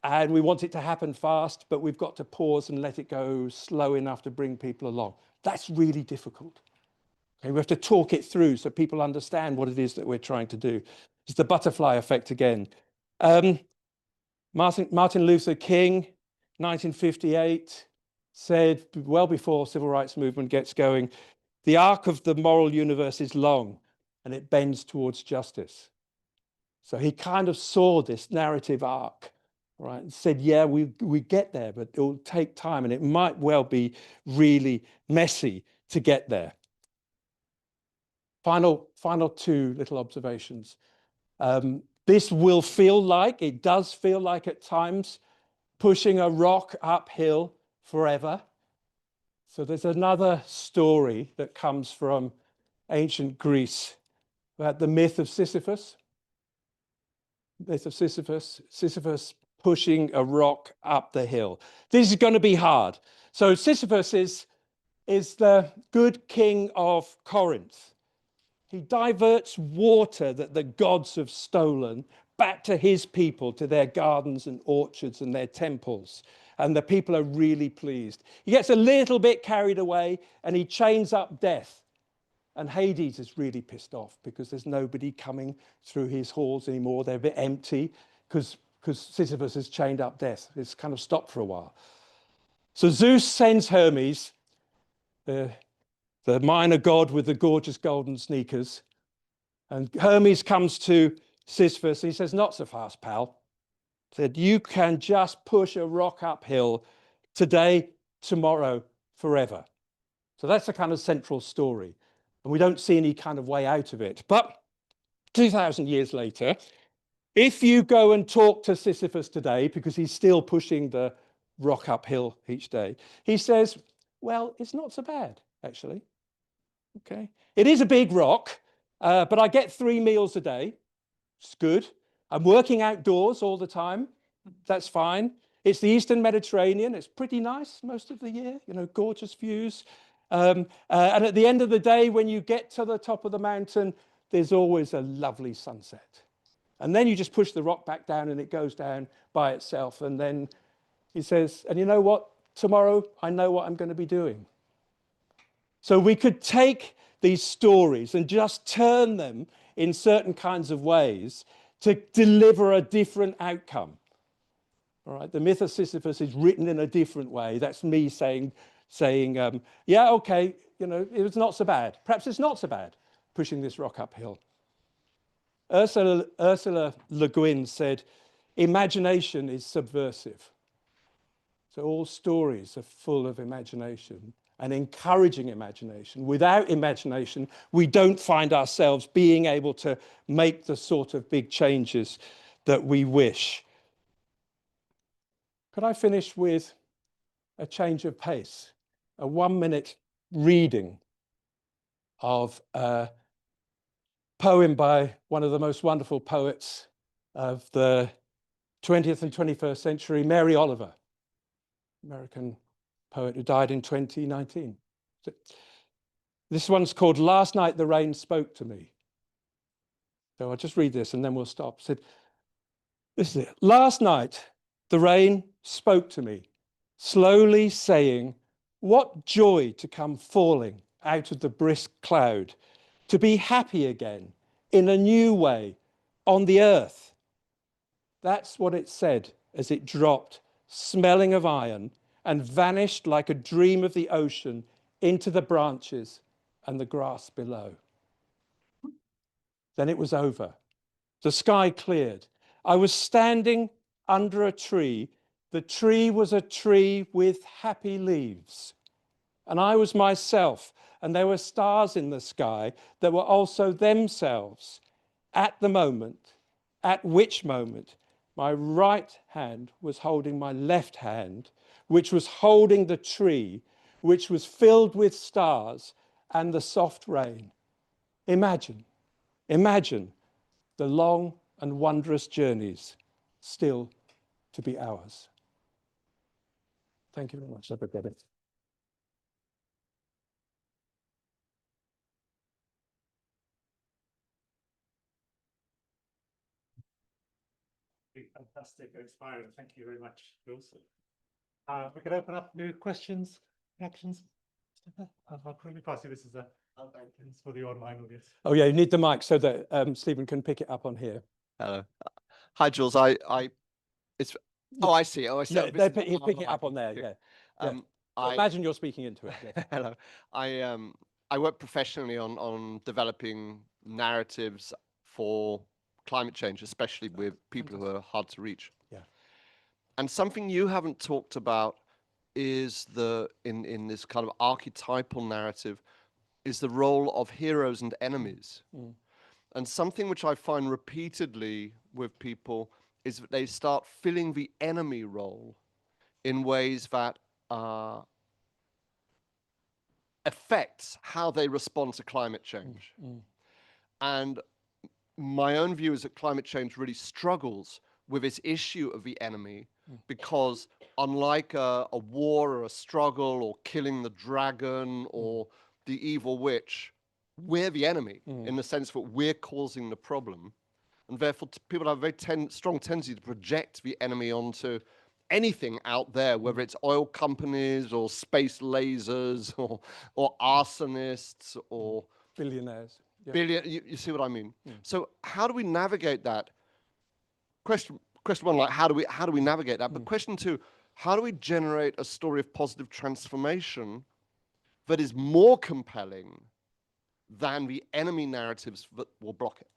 and we want it to happen fast, but we've got to pause and let it go slow enough to bring people along. That's really difficult. Okay, we have to talk it through so people understand what it is that we're trying to do. It's the butterfly effect again. Martin Luther King, 1958, said, well before civil rights movement gets going, the arc of the moral universe is long and it bends towards justice. So he kind of saw this narrative arc, right, and said, yeah, we get there, but it will take time and it might well be really messy to get there. Final two little observations. This will feel like, it does feel like at times, pushing a rock uphill forever. So there's another story that comes from ancient Greece about the myth of Sisyphus. Myth of Sisyphus, Sisyphus pushing a rock up the hill. This is going to be hard. So Sisyphus is the good king of Corinth. He diverts water that the gods have stolen back to his people, to their gardens and orchards and their temples. And the people are really pleased. He gets a little bit carried away and he chains up death. And Hades is really pissed off because there's nobody coming through his halls anymore. They're a bit empty because Sisyphus has chained up death. It's kind of stopped for a while. So Zeus sends Hermes, the minor god with the gorgeous golden sneakers. And Hermes comes to Sisyphus and he says, not so fast, pal. Said, you can just push a rock uphill today, tomorrow, forever. So that's the kind of central story. And we don't see any kind of way out of it. But 2,000 years later, if you go and talk to Sisyphus today, because he's still pushing the rock uphill each day, he says, well, it's not so bad, actually. Okay. It is a big rock, but I get 3 meals a day. It's good. I'm working outdoors all the time. That's fine. It's the Eastern Mediterranean. It's pretty nice most of the year, you know, gorgeous views. And at the end of the day, when you get to the top of the mountain, there's always a lovely sunset. And then you just push the rock back down and it goes down by itself. And then he says, and you know what? Tomorrow, I know what I'm going to be doing. So we could take these stories and just turn them in certain kinds of ways to deliver a different outcome. All right, the myth of Sisyphus is written in a different way. That's me saying, yeah, okay, you know, it was not so bad. Perhaps it's not so bad pushing this rock uphill. Ursula Le Guin said, imagination is subversive. So all stories are full of imagination and encouraging imagination. Without imagination, we don't find ourselves being able to make the sort of big changes that we wish. Could I finish with a change of pace? A 1-minute reading of a poem by one of the most wonderful poets of the 20th and 21st century, Mary Oliver, American poet who died in 2019. This one's called Last Night the Rain Spoke to Me. So I'll just read this and then we'll stop. It said, this is it. Last night the rain spoke to me, slowly saying, what joy to come falling out of the brisk cloud. to be happy again in a new way on the earth. That's what it said as it dropped, smelling of iron, and vanished like a dream of the ocean into the branches and the grass below. Then it was over. The sky cleared. I was standing under a tree. The tree was a tree with happy leaves. And I was myself, and there were stars in the sky that were also themselves. At the moment, at which moment, my right hand was holding my left hand, which was holding the tree, which was filled with stars and the soft rain. Imagine the long and wondrous journeys still to be ours. Thank you very much, everybody. Fantastic, inspiring. Thank you very much, Jules. We could open up to questions, reactions. I'll quickly pass you. This is for the online audience. Oh yeah, you need the mic so that Stephen can pick it up on here. Hello. Hi, Jules. I see. Oh, I see. No, he's picking it up on there. Yeah. Imagine you're speaking into it. Yeah. Hello. I work professionally on developing narratives for climate change, especially with people who are hard to reach. Yeah. And something you haven't talked about is in this kind of archetypal narrative is the role of heroes and enemies. Mm. And something which I find repeatedly with people is that they start filling the enemy role in ways that affects how they respond to climate change. Mm. And my own view is that climate change really struggles with this issue of the enemy because unlike a war or a struggle or killing the dragon or the evil witch, we're the enemy in the sense that we're causing the problem. And therefore, people have a very strong tendency to project the enemy onto anything out there, whether it's oil companies or space lasers or arsonists or billionaires. Yeah. You see what I mean? So how do we navigate that? Question one, like how do we navigate that? But question two, how do we generate a story of positive transformation that is more compelling than the enemy narratives that will block it?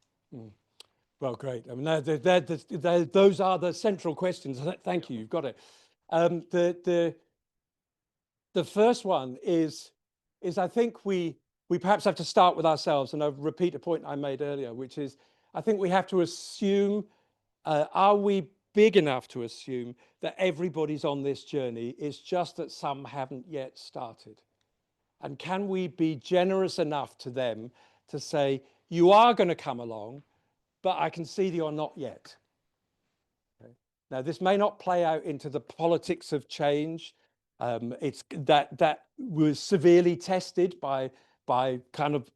Well, great. I mean, those are the central questions. Thank you. You've got it. The first one is I think we perhaps have to start with ourselves, and I'll repeat a point I made earlier, which is I think we have to assume, are we big enough to assume that everybody's on this journey? It's just that some haven't yet started. And can we be generous enough to them to say, you are going to come along, but I can see that you're not yet. Okay. Now, this may not play out into the politics of change. It's that was severely tested by kind of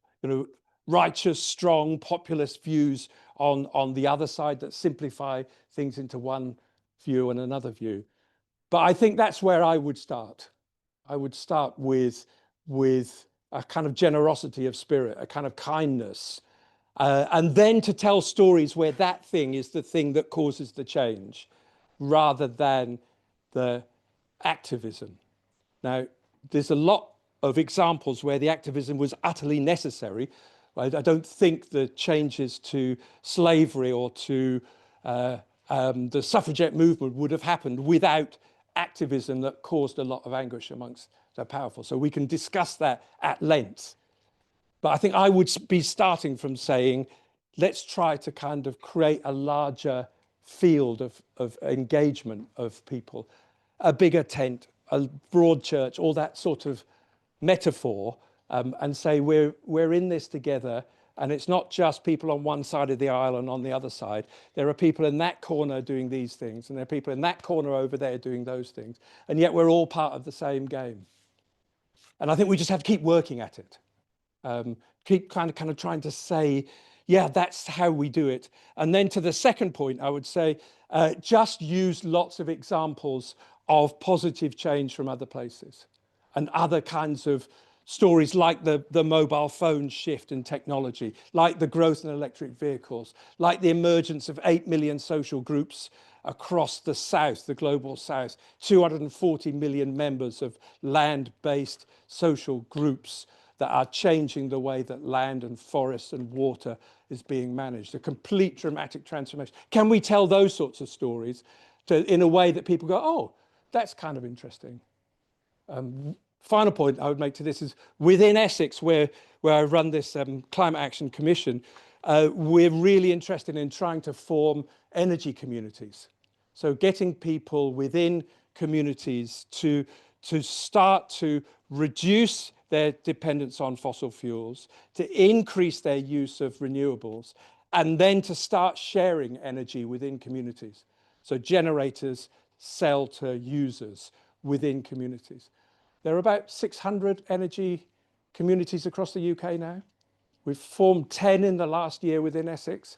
righteous, strong, populist views on the other side that simplify things into one view and another view. But I think that's where I would start. I would start with a kind of generosity of spirit, a kind of kindness, and then to tell stories where that thing is the thing that causes the change, rather than the activism. Now, there's a lot of examples where the activism was utterly necessary. I don't think the changes to slavery or to the suffragette movement would have happened without activism that caused a lot of anguish amongst the powerful. So we can discuss that at length. But I think I would be starting from saying, let's try to kind of create a larger field of engagement of people, a bigger tent, a broad church, all that sort of metaphor, and say we're in this together. And it's not just people on one side of the aisle and on the other side. There are people in that corner doing these things, and there are people in that corner over there doing those things. And yet we're all part of the same game. And I think we just have to keep working at it. Keep kind of trying to say, yeah, that's how we do it. And then to the second point, I would say, just use lots of examples of positive change from other places and other kinds of stories like the mobile phone shift in technology, like the growth in electric vehicles, like the emergence of 8 million social groups across the South, the global South, 240 million members of land-based social groups that are changing the way that land and forests and water is being managed, a complete dramatic transformation. Can we tell those sorts of stories in a way that people go, oh, that's kind of interesting? Final point I would make to this is within Essex, where I run this Climate Action Commission, we're really interested in trying to form energy communities. So getting people within communities to start to reduce their dependence on fossil fuels, to increase their use of renewables, and then to start sharing energy within communities. So generators sell to users within communities. There are about 600 energy communities across the UK now. We've formed 10 in the last year within Essex.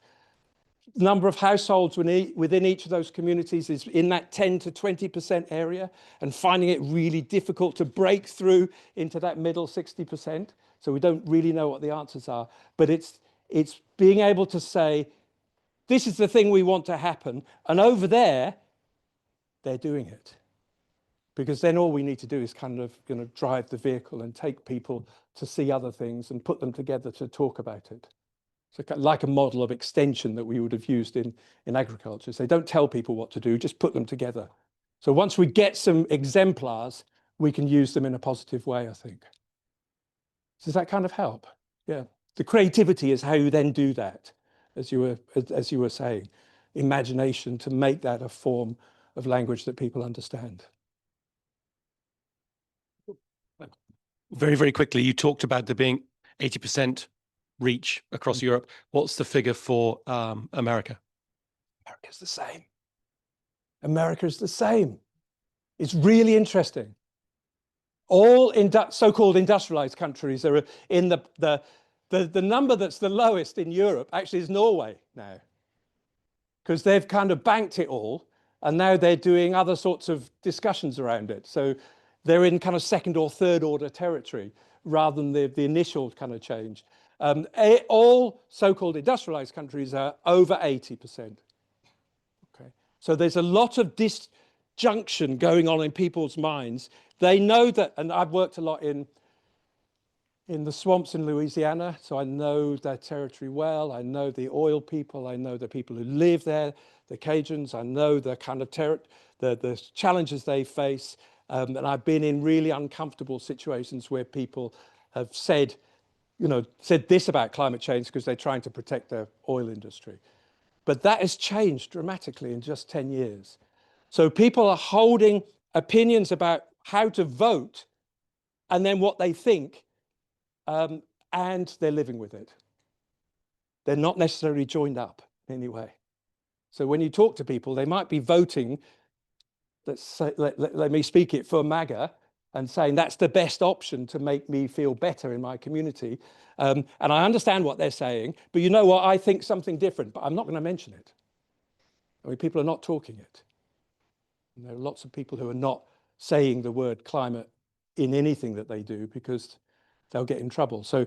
The number of households within each of those communities is in that 10 to 20% area, and finding it really difficult to break through into that middle 60%. So we don't really know what the answers are, but it's being able to say, this is the thing we want to happen, and over there, they're doing it. Because then all we need to do is kind of drive the vehicle and take people to see other things and put them together to talk about it. So like a model of extension that we would have used in agriculture. So don't tell people what to do, just put them together. So once we get some exemplars, we can use them in a positive way, I think. Does that kind of help? Yeah. The creativity is how you then do that, as you were saying. Imagination to make that a form of language that people understand. Very, very quickly, you talked about there being 80% reach across Europe. What's the figure for America? America's the same. America's the same. It's really interesting. All so-called industrialized countries are in the number that's the lowest in Europe actually is Norway now, because they've kind of banked it all, and now they're doing other sorts of discussions around it. So they're in kind of second or third order territory rather than the initial kind of change. All so-called industrialized countries are over 80%. Okay, so there's a lot of disjunction going on in people's minds. They know that, and I've worked a lot in the swamps in Louisiana, so I know that territory well. I know the oil people. I know the people who live there, the Cajuns. I know the kind of the challenges they face. And I've been in really uncomfortable situations where people have said this about climate change because they're trying to protect their oil industry. But that has changed dramatically in just 10 years. So people are holding opinions about how to vote and then what they think, and they're living with it. They're not necessarily joined up in any way. So when you talk to people, they might be voting, let's say, let me speak it for MAGA, and saying that's the best option to make me feel better in my community. And I understand what they're saying, but you know what? I think something different, but I'm not going to mention it. I mean, people are not talking it. And there are lots of people who are not saying the word climate in anything that they do because they'll get in trouble. So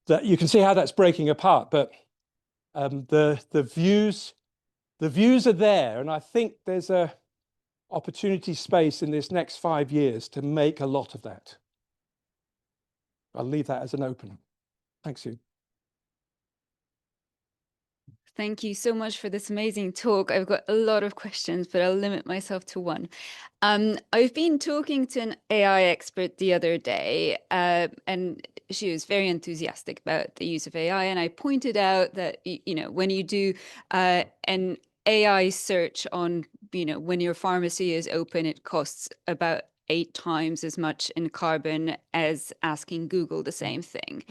that you can see how that's breaking apart, but the views are there, and I think there's a opportunity space in this next 5 years to make a lot of that. I'll leave that as an open. Thanks, you. Thank you so much for this amazing talk. I've got a lot of questions, but I'll limit myself to one. I've been talking to an AI expert the other day, and she was very enthusiastic about the use of AI. And I pointed out that, when you do an AI search on, when your pharmacy is open, it costs about 8 times as much in carbon as asking Google the same thing.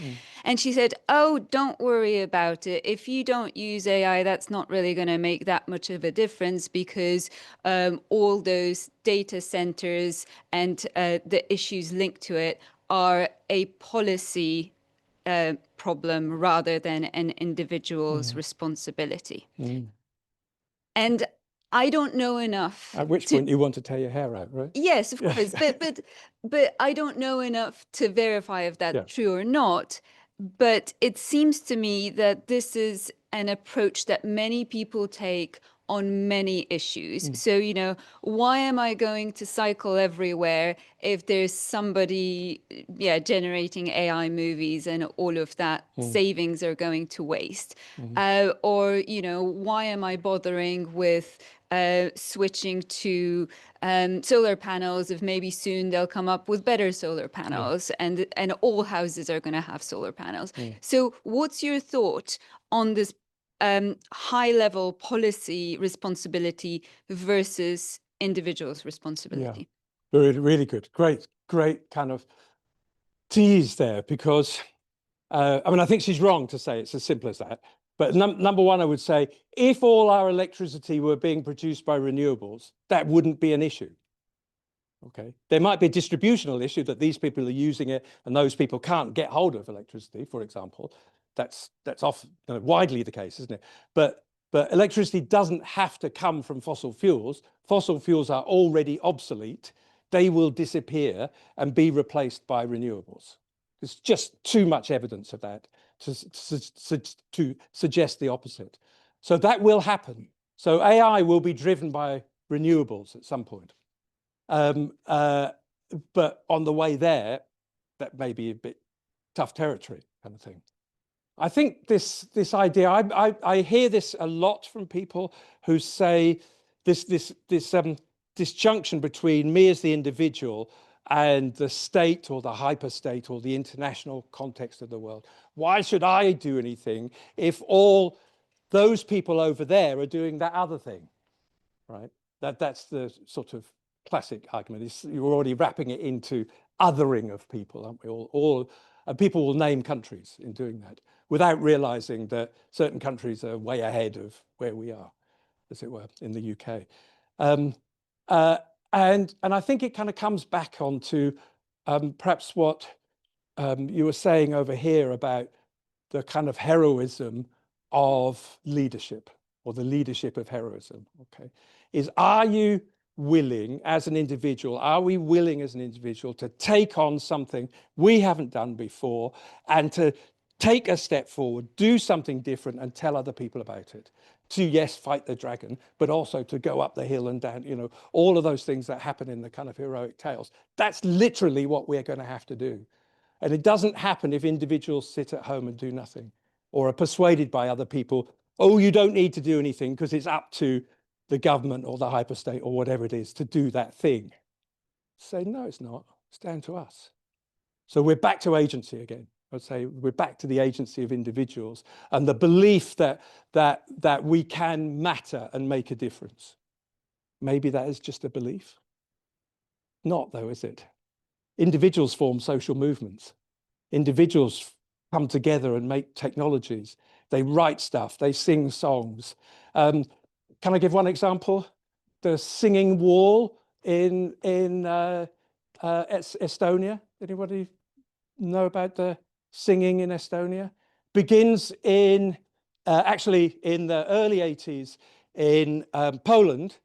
And she said, oh, don't worry about it. If you don't use AI, that's not really going to make that much of a difference, because all those data centers and the issues linked to it are a policy problem rather than an individual's responsibility. And I don't know enough. At which point you want to tear your hair out, right? Yes, of course, but I don't know enough to verify if that's true or not. But it seems to me that this is an approach that many people take on many issues. So, you know, why am I going to cycle everywhere if there's somebody, generating AI movies and all of that savings are going to waste? Or, you know, why am I bothering with switching to solar panels if maybe soon they'll come up with better solar panels and all houses are going to have solar panels. So what's your thought on this high level policy responsibility versus individuals' responsibility? Really, really good. Great kind of tease there, because I mean, I think she's wrong to say it's as simple as that. But number one, I would say, if all our electricity were being produced by renewables, that wouldn't be an issue. Okay, there might be a distributional issue that these people are using it and those people can't get hold of electricity, for example. That's often widely the case, isn't it? But electricity doesn't have to come from fossil fuels. Fossil fuels are already obsolete. They will disappear and be replaced by renewables. There's just too much evidence of that to suggest the opposite. So that will happen. So AI will be driven by renewables at some point. But on the way there, that may be a bit tough territory kind of thing. I think this idea, I hear this a lot from people who say this disjunction between me as the individual and the state or the hyperstate or the international context of the world. Why should I do anything if all those people over there are doing that other thing, right? That's the sort of classic argument. You're already wrapping it into othering of people, aren't we? People will name countries in doing that without realizing that certain countries are way ahead of where we are, as it were, in the UK. And I think it kind of comes back onto perhaps what you were saying over here about the kind of heroism of leadership, or the leadership of heroism, okay? Are you willing as an individual, are we willing as an individual to take on something we haven't done before and to take a step forward, do something different and tell other people about it? To, yes, fight the dragon, but also to go up the hill and down, you know, all of those things that happen in the kind of heroic tales. That's literally what we're going to have to do. And it doesn't happen if individuals sit at home and do nothing, or are persuaded by other people, oh, you don't need to do anything because it's up to the government or the hyperstate or whatever it is to do that thing. Say, no, it's not. It's down to us. So we're back to agency again. I'd say we're back to the agency of individuals and the belief that we can matter and make a difference. Maybe that is just a belief. Not though, is it? Individuals form social movements. Individuals come together and make technologies. They write stuff, they sing songs. Can I give one example? The singing wall in Estonia. Anybody know about the singing in Estonia? Begins in, actually in the early 80s in Poland,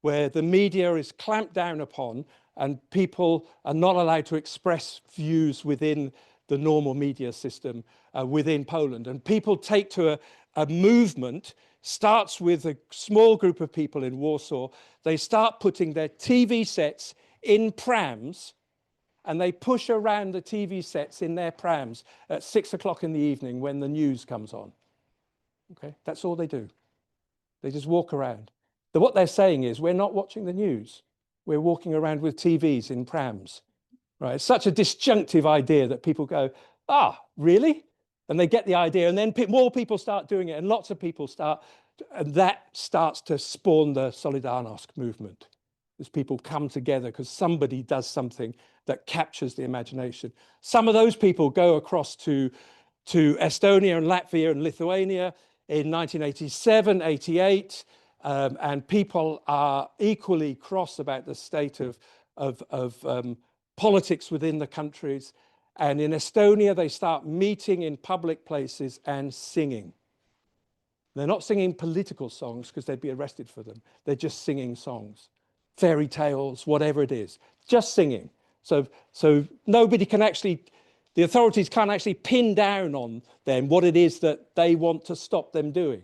where the media is clamped down upon and people are not allowed to express views within the normal media system within Poland. And people take to a movement, starts with a small group of people in Warsaw. They start putting their TV sets in prams, and they push around the TV sets in their prams at 6 o'clock in the evening when the news comes on. Okay, that's all they do. They just walk around. What they're saying is, we're not watching the news. We're walking around with TVs in prams. Right? It's such a disjunctive idea that people go, ah, really? And they get the idea, and then more people start doing it, and lots of people start, and that starts to spawn the Solidarność movement. As people come together because somebody does something that captures the imagination. Some of those people go across to Estonia and Latvia and Lithuania in 1987, 88, and people are equally cross about the state of politics within the countries. And in Estonia, they start meeting in public places and singing. They're not singing political songs because they'd be arrested for them. They're just singing songs, fairy tales, whatever it is, just singing. So nobody can actually, the authorities can't actually pin down on them what it is that they want to stop them doing.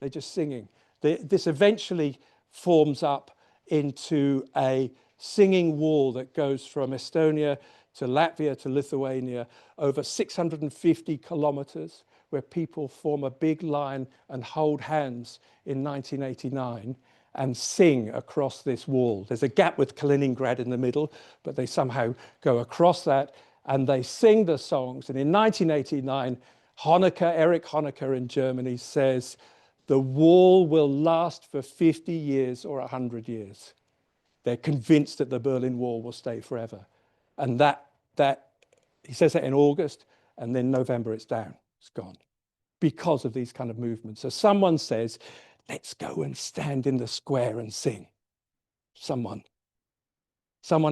They're just singing. This eventually forms up into a singing wall that goes from Estonia to Latvia to Lithuania over 650 kilometers, where people form a big line and hold hands in 1989 and sing across this wall. There's a gap with Kaliningrad in the middle, but they somehow go across that and they sing the songs. And in 1989, Erich Honecker in Germany says, the wall will last for 50 years or 100 years. They're convinced that the Berlin Wall will stay forever. And that he says that in August, and then November it's down, it's gone, because of these kind of movements. So someone says, let's go and stand in the square and sing. Someone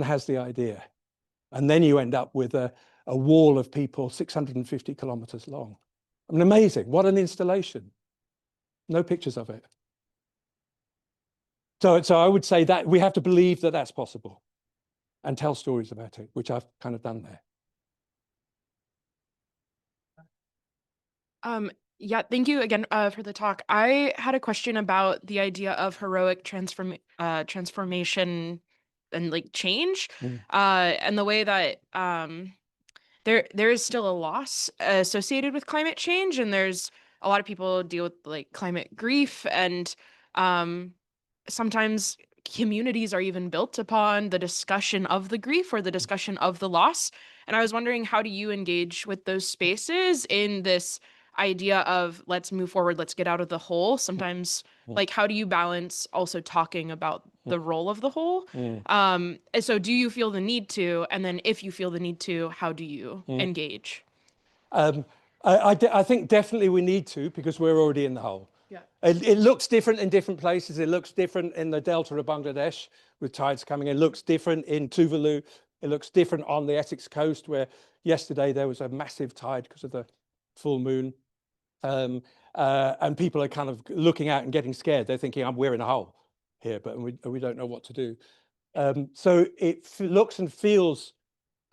has the idea. And then you end up with a wall of people 650 kilometers long. I mean, amazing, what an installation. No pictures of it. So I would say that we have to believe that that's possible and tell stories about it, which I've kind of done there. Yeah, thank you again for the talk. I had a question about the idea of heroic transformation and like change, and the way that there is still a loss associated with climate change, and there's a lot of people deal with like climate grief, and sometimes communities are even built upon the discussion of the grief or the discussion of the loss. And I was wondering, how do you engage with those spaces in this idea of let's move forward, let's get out of the hole? Sometimes, like, how do you balance also talking about the role of the whole? And so do you feel the need to, and then if you feel the need to, how do you engage? I think definitely we need to, because we're already in the hole. Yeah. It looks different in different places. It looks different in the delta of Bangladesh with tides coming in. It looks different in Tuvalu. It looks different on the Essex coast, where yesterday there was a massive tide because of the full moon. And people are kind of looking out and getting scared. They're thinking, we're in a hole here, but we don't know what to do. So it looks and feels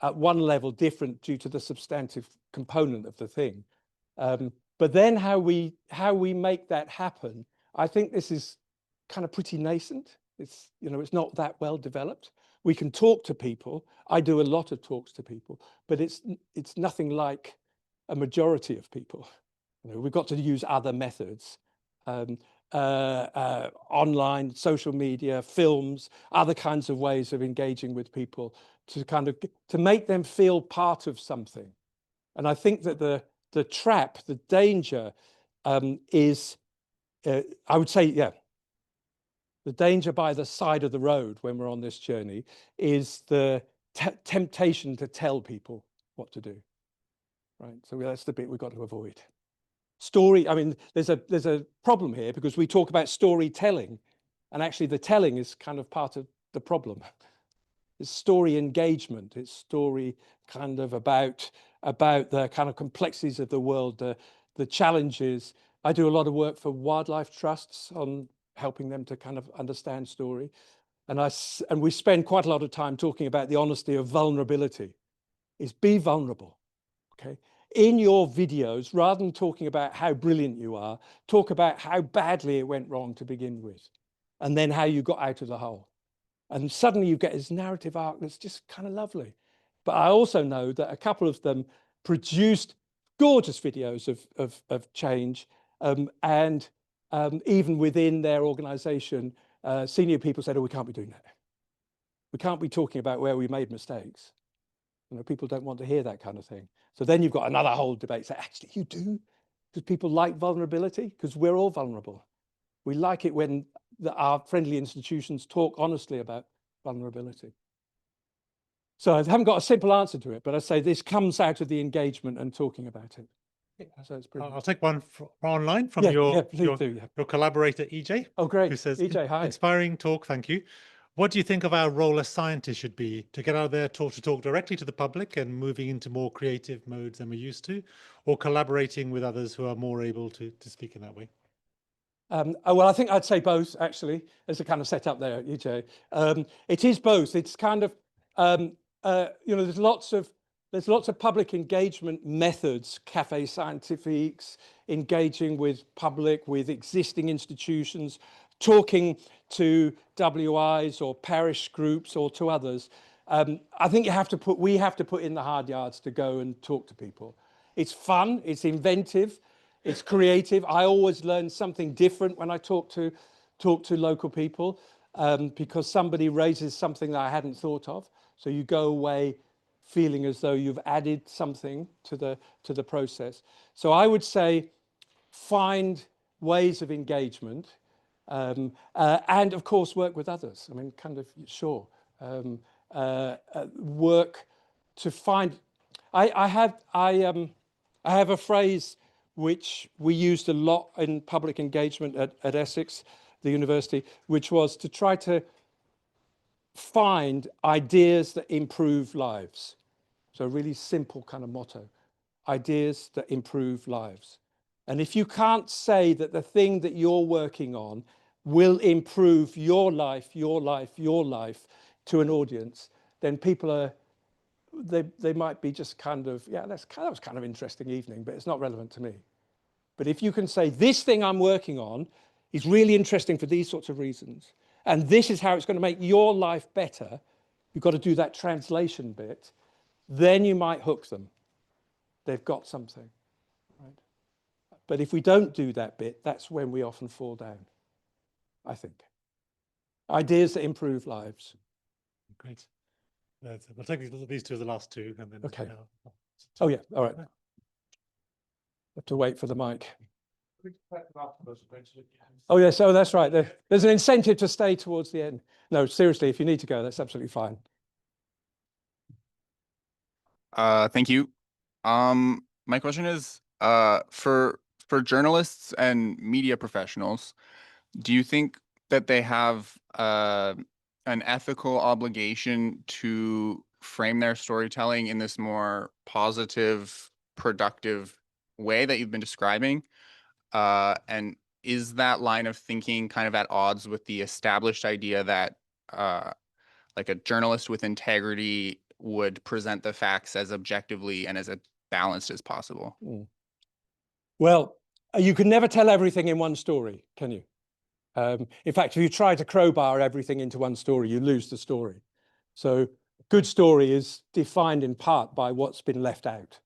at one level different due to the substantive component of the thing. But then how we make that happen, I think this is kind of pretty nascent. It's not that well developed. We can talk to people. I do a lot of talks to people, but it's nothing like a majority of people. We've got to use other methods, online, social media, films, other kinds of ways of engaging with people to make them feel part of something. And I think that the trap, the danger is, I would say, the danger by the side of the road when we're on this journey is the temptation to tell people what to do, right? So that's the bit we've got to avoid. Story, I mean, there's a problem here because we talk about storytelling, and actually the telling is kind of part of the problem. It's story engagement. It's story kind of about the kind of complexities of the world, the challenges. I do a lot of work for wildlife trusts on helping them to kind of understand story. And we spend quite a lot of time talking about the honesty of vulnerability. Is be vulnerable, okay? In your videos, rather than talking about how brilliant you are, talk about how badly it went wrong to begin with, and then how you got out of the hole. And suddenly you get this narrative arc that's just kind of lovely. But I also know that a couple of them produced gorgeous videos of change, and even within their organization, senior people said, we can't be doing that. We can't be talking about where we made mistakes. People don't want to hear that kind of thing. So then you've got another whole debate. Say, actually, you do? Because people like vulnerability? Because we're all vulnerable. We like it when our friendly institutions talk honestly about vulnerability. So I haven't got a simple answer to it, but I say this comes out of the engagement and talking about it. So it's pretty. I'll take one online from your collaborator, EJ. Oh, great. Who says, EJ, hi. Inspiring talk, thank you. What do you think of our role as scientists should be? To get out there, talk directly to the public and moving into more creative modes than we're used to, or collaborating with others who are more able to speak in that way? Well, I think I'd say both, actually, as a kind of setup there, EJ. It is both. It's kind of, you know, there's lots of public engagement methods, café scientifiques, engaging with public, with existing institutions, talking to WIs or parish groups or to others. I think we have to put in the hard yards to go and talk to people. It's fun, it's inventive, it's creative. I always learn something different when I talk to local people, because somebody raises something that I hadn't thought of. So you go away feeling as though you've added something to the process. So I would say find ways of engagement, and of course work with others. I mean, kind of, sure, work to find. I have a phrase which we used a lot in public engagement at Essex, the university, which was to try to find ideas that improve lives. So a really simple kind of motto, ideas that improve lives. And if you can't say that the thing that you're working on will improve your life to an audience, then people are, they might be just kind of, yeah, that was kind of interesting evening, but it's not relevant to me. But if you can say, this thing I'm working on is really interesting for these sorts of reasons, and this is how it's going to make your life better, you've got to do that translation bit, then you might hook them. They've got something, right? But if we don't do that bit, that's when we often fall down, I think. Ideas that improve lives. Great. We'll take these two as the last two, and then. Okay. Oh yeah. All right. Have to wait for the mic. Oh yes. Oh, that's right. There's an incentive to stay towards the end. No, seriously, if you need to go, that's absolutely fine. Thank you. My question is, for journalists and media professionals, do you think that they have an ethical obligation to frame their storytelling in this more positive, productive way that you've been describing? And is that line of thinking kind of at odds with the established idea that like a journalist with integrity would present the facts as objectively and as balanced as possible? Well, you can never tell everything in one story, can you? In fact, if you try to crowbar everything into one story, you lose the story. So good story is defined in part by what's been left out.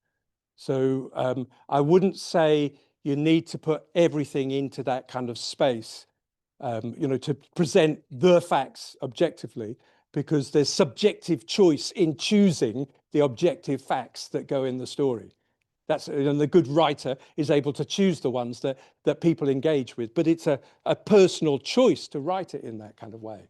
So I wouldn't say you need to put everything into that kind of space, you know, to present the facts objectively, because there's subjective choice in choosing the objective facts that go in the story. And the good writer is able to choose the ones that people engage with, but it's a personal choice to write it in that kind of way.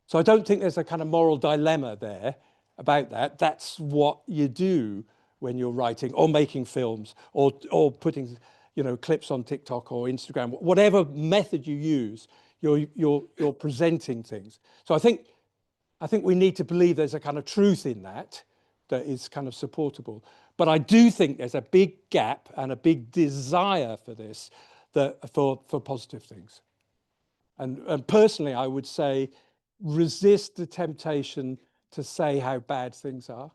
So I don't think there's a kind of moral dilemma there about that. That's what you do when you're writing or making films or putting, you know, clips on TikTok or Instagram, whatever method you use, you're presenting things. So I think we need to believe there's a kind of truth in that is kind of supportable. But I do think there's a big gap and a big desire for this, for positive things. And personally, I would say resist the temptation to say how bad things are.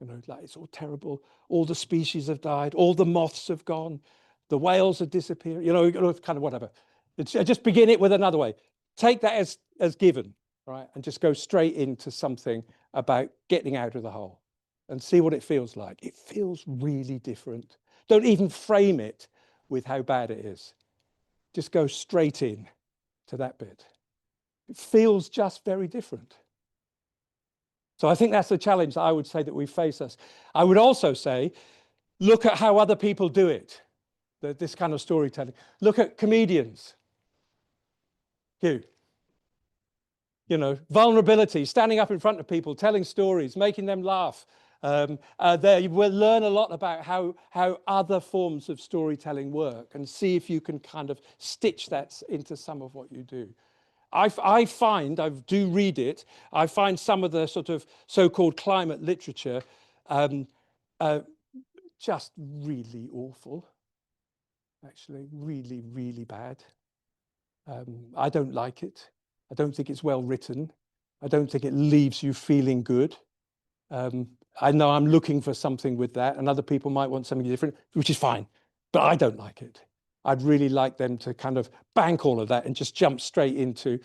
You know, like it's all terrible. All the species have died. All the moths have gone. The whales have disappeared. You know, kind of whatever. Just begin it with another way. Take that as given, right? And just go straight into something about getting out of the hole. And see what it feels like. It feels really different. Don't even frame it with how bad it is. Just go straight in to that bit. It feels just very different. So I think that's the challenge that I would say that we face us. I would also say, look at how other people do it, this kind of storytelling. Look at comedians. You know, vulnerability, standing up in front of people, telling stories, making them laugh. There you will learn a lot about how other forms of storytelling work, and see if you can kind of stitch that into some of what you do. I find, I do read it, I find some of the sort of so-called climate literature just really awful. actually, really, really bad. I don't like it. I don't think it's well written. I don't think it leaves you feeling good. I know I'm looking for something with that, and other people might want something different, which is fine, but I don't like it. I'd really like them to kind of bank all of that and just jump straight into,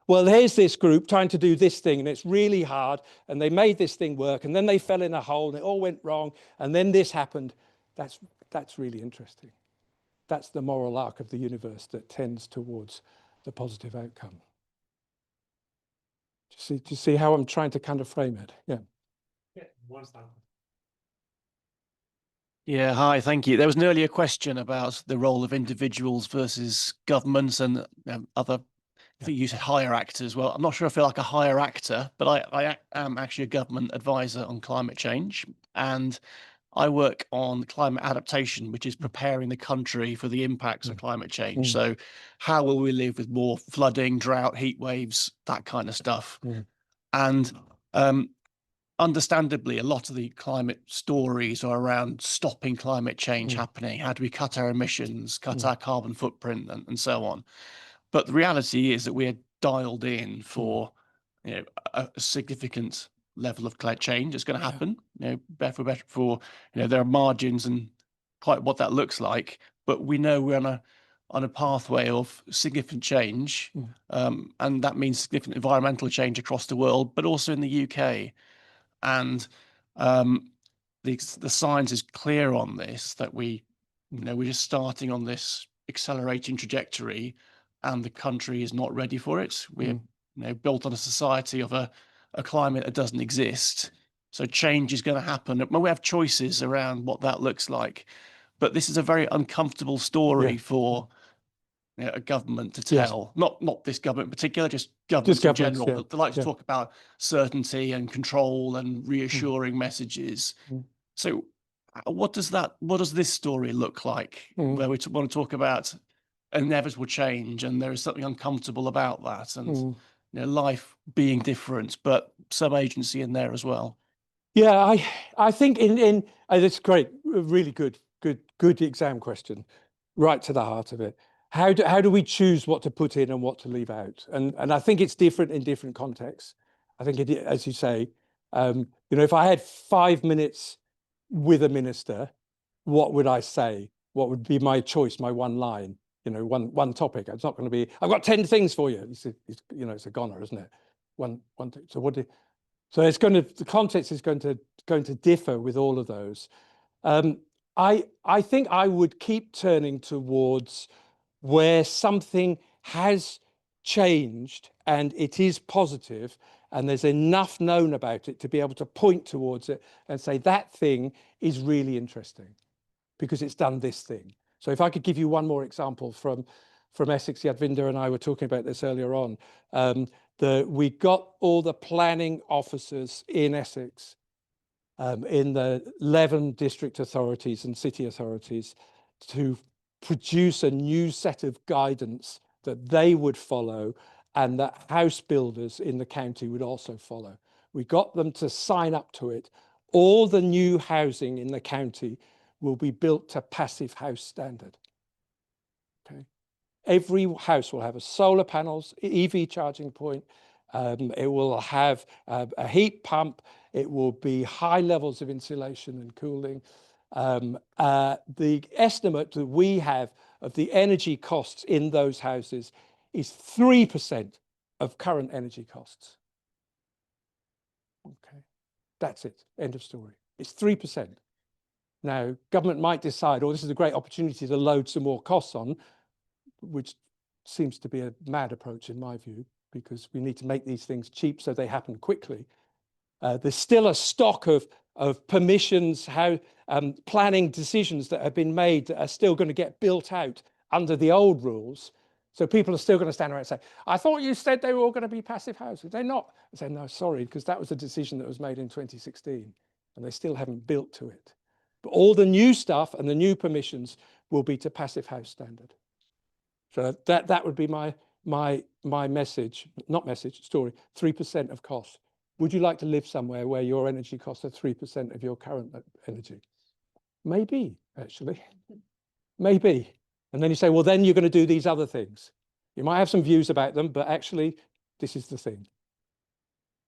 well, here's this group trying to do this thing, and it's really hard, and they made this thing work, and then they fell in a hole, and it all went wrong, and then this happened. That's really interesting. That's the moral arc of the universe that tends towards the positive outcome. Do you see how I'm trying to kind of frame it? Yeah. Yeah, one slide. Yeah, hi, thank you. There was an earlier question about the role of individuals versus governments and other, I think you said higher actors. Well, I'm not sure I feel like a higher actor, but I am actually a government advisor on climate change. And I work on climate adaptation, which is preparing the country for the impacts of climate change. So how will we live with more flooding, drought, heat waves, that kind of stuff? And understandably, a lot of the climate stories are around stopping climate change happening. How do we cut our emissions, cut our carbon footprint, and so on? But the reality is that we're dialed in for a significant level of climate change. It's going to happen. Better for there are margins and quite what that looks like. But we know we're on a pathway of significant change, and that means significant environmental change across the world, but also in the UK. And the science is clear on this, that we're just starting on this accelerating trajectory, and the country is not ready for it. We're built on a society of a climate that doesn't exist. So change is going to happen. We have choices around what that looks like. But this is a very uncomfortable story for a government to tell. Not this government in particular, just governments in general. They like to talk about certainty and control and reassuring messages. So what does this story look like, where we want to talk about inevitable change, and there is something uncomfortable about that, and life being different, but some agency in there as well? Yeah, I think it's great, really good exam question, right to the heart of it. How do we choose what to put in and what to leave out? And I think it's different in different contexts. I think it, as you say, if I had 5 minutes with a minister, what would I say? What would be my choice, my one line? One topic. It's not going to be, I've got 10 things for you. It's a goner, isn't it? One thing. So it's the context is going to differ with all of those. I think I would keep turning towards where something has changed and it is positive, and there's enough known about it to be able to point towards it and say that thing is really interesting because it's done this thing. So if I could give you one more example from Essex, Yadvinder and I were talking about this earlier on. We got all the planning officers in Essex, in the 11 district authorities and city authorities, to produce a new set of guidance that they would follow and that house builders in the county would also follow. We got them to sign up to it. All the new housing in the county will be built to passive house standard. Okay. Every house will have a solar panels, EV charging point. It will have a heat pump. It will be high levels of insulation and cooling. The estimate that we have of the energy costs in those houses is 3% of current energy costs. Okay, that's it. End of story. It's 3%. Now, government might decide, oh, this is a great opportunity to load some more costs on, which seems to be a mad approach in my view, because we need to make these things cheap so they happen quickly. There's still a stock of permissions, planning decisions that have been made that are still going to get built out under the old rules. So people are still going to stand around and say, I thought you said they were all going to be passive houses. They're not. I say, no, sorry, because that was a decision that was made in 2016 and they still haven't built to it. But all the new stuff and the new permissions will be to passive house standard. So that would be my message, story, 3% of cost. Would you like to live somewhere where your energy costs are 3% of your current energy? Maybe, actually. Maybe. And then you say, well, then you're going to do these other things. You might have some views about them, but actually, this is the thing.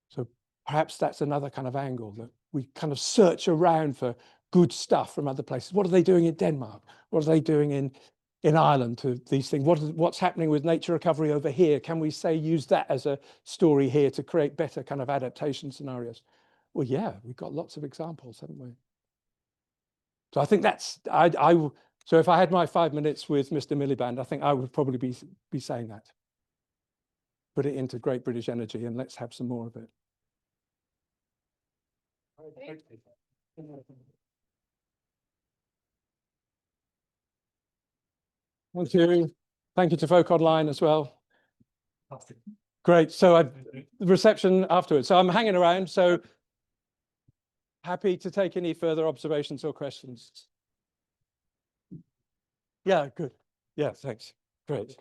So perhaps that's another kind of angle, that we kind of search around for good stuff from other places. What are they doing in Denmark? What are they doing in Ireland to these things? What's happening with nature recovery over here? Can we say use that as a story here to create better kind of adaptation scenarios? Well, yeah, we've got lots of examples, haven't we? So I think that's, so if I had my 5 minutes with Mr. Miliband, I think I would probably be saying that. Put it into Great British Energy and let's have some more of it. Thank you. Thank you to folk online as well. Great. So the reception afterwards. So I'm hanging around. So happy to take any further observations or questions. Yeah, good. Yeah, thanks. Great.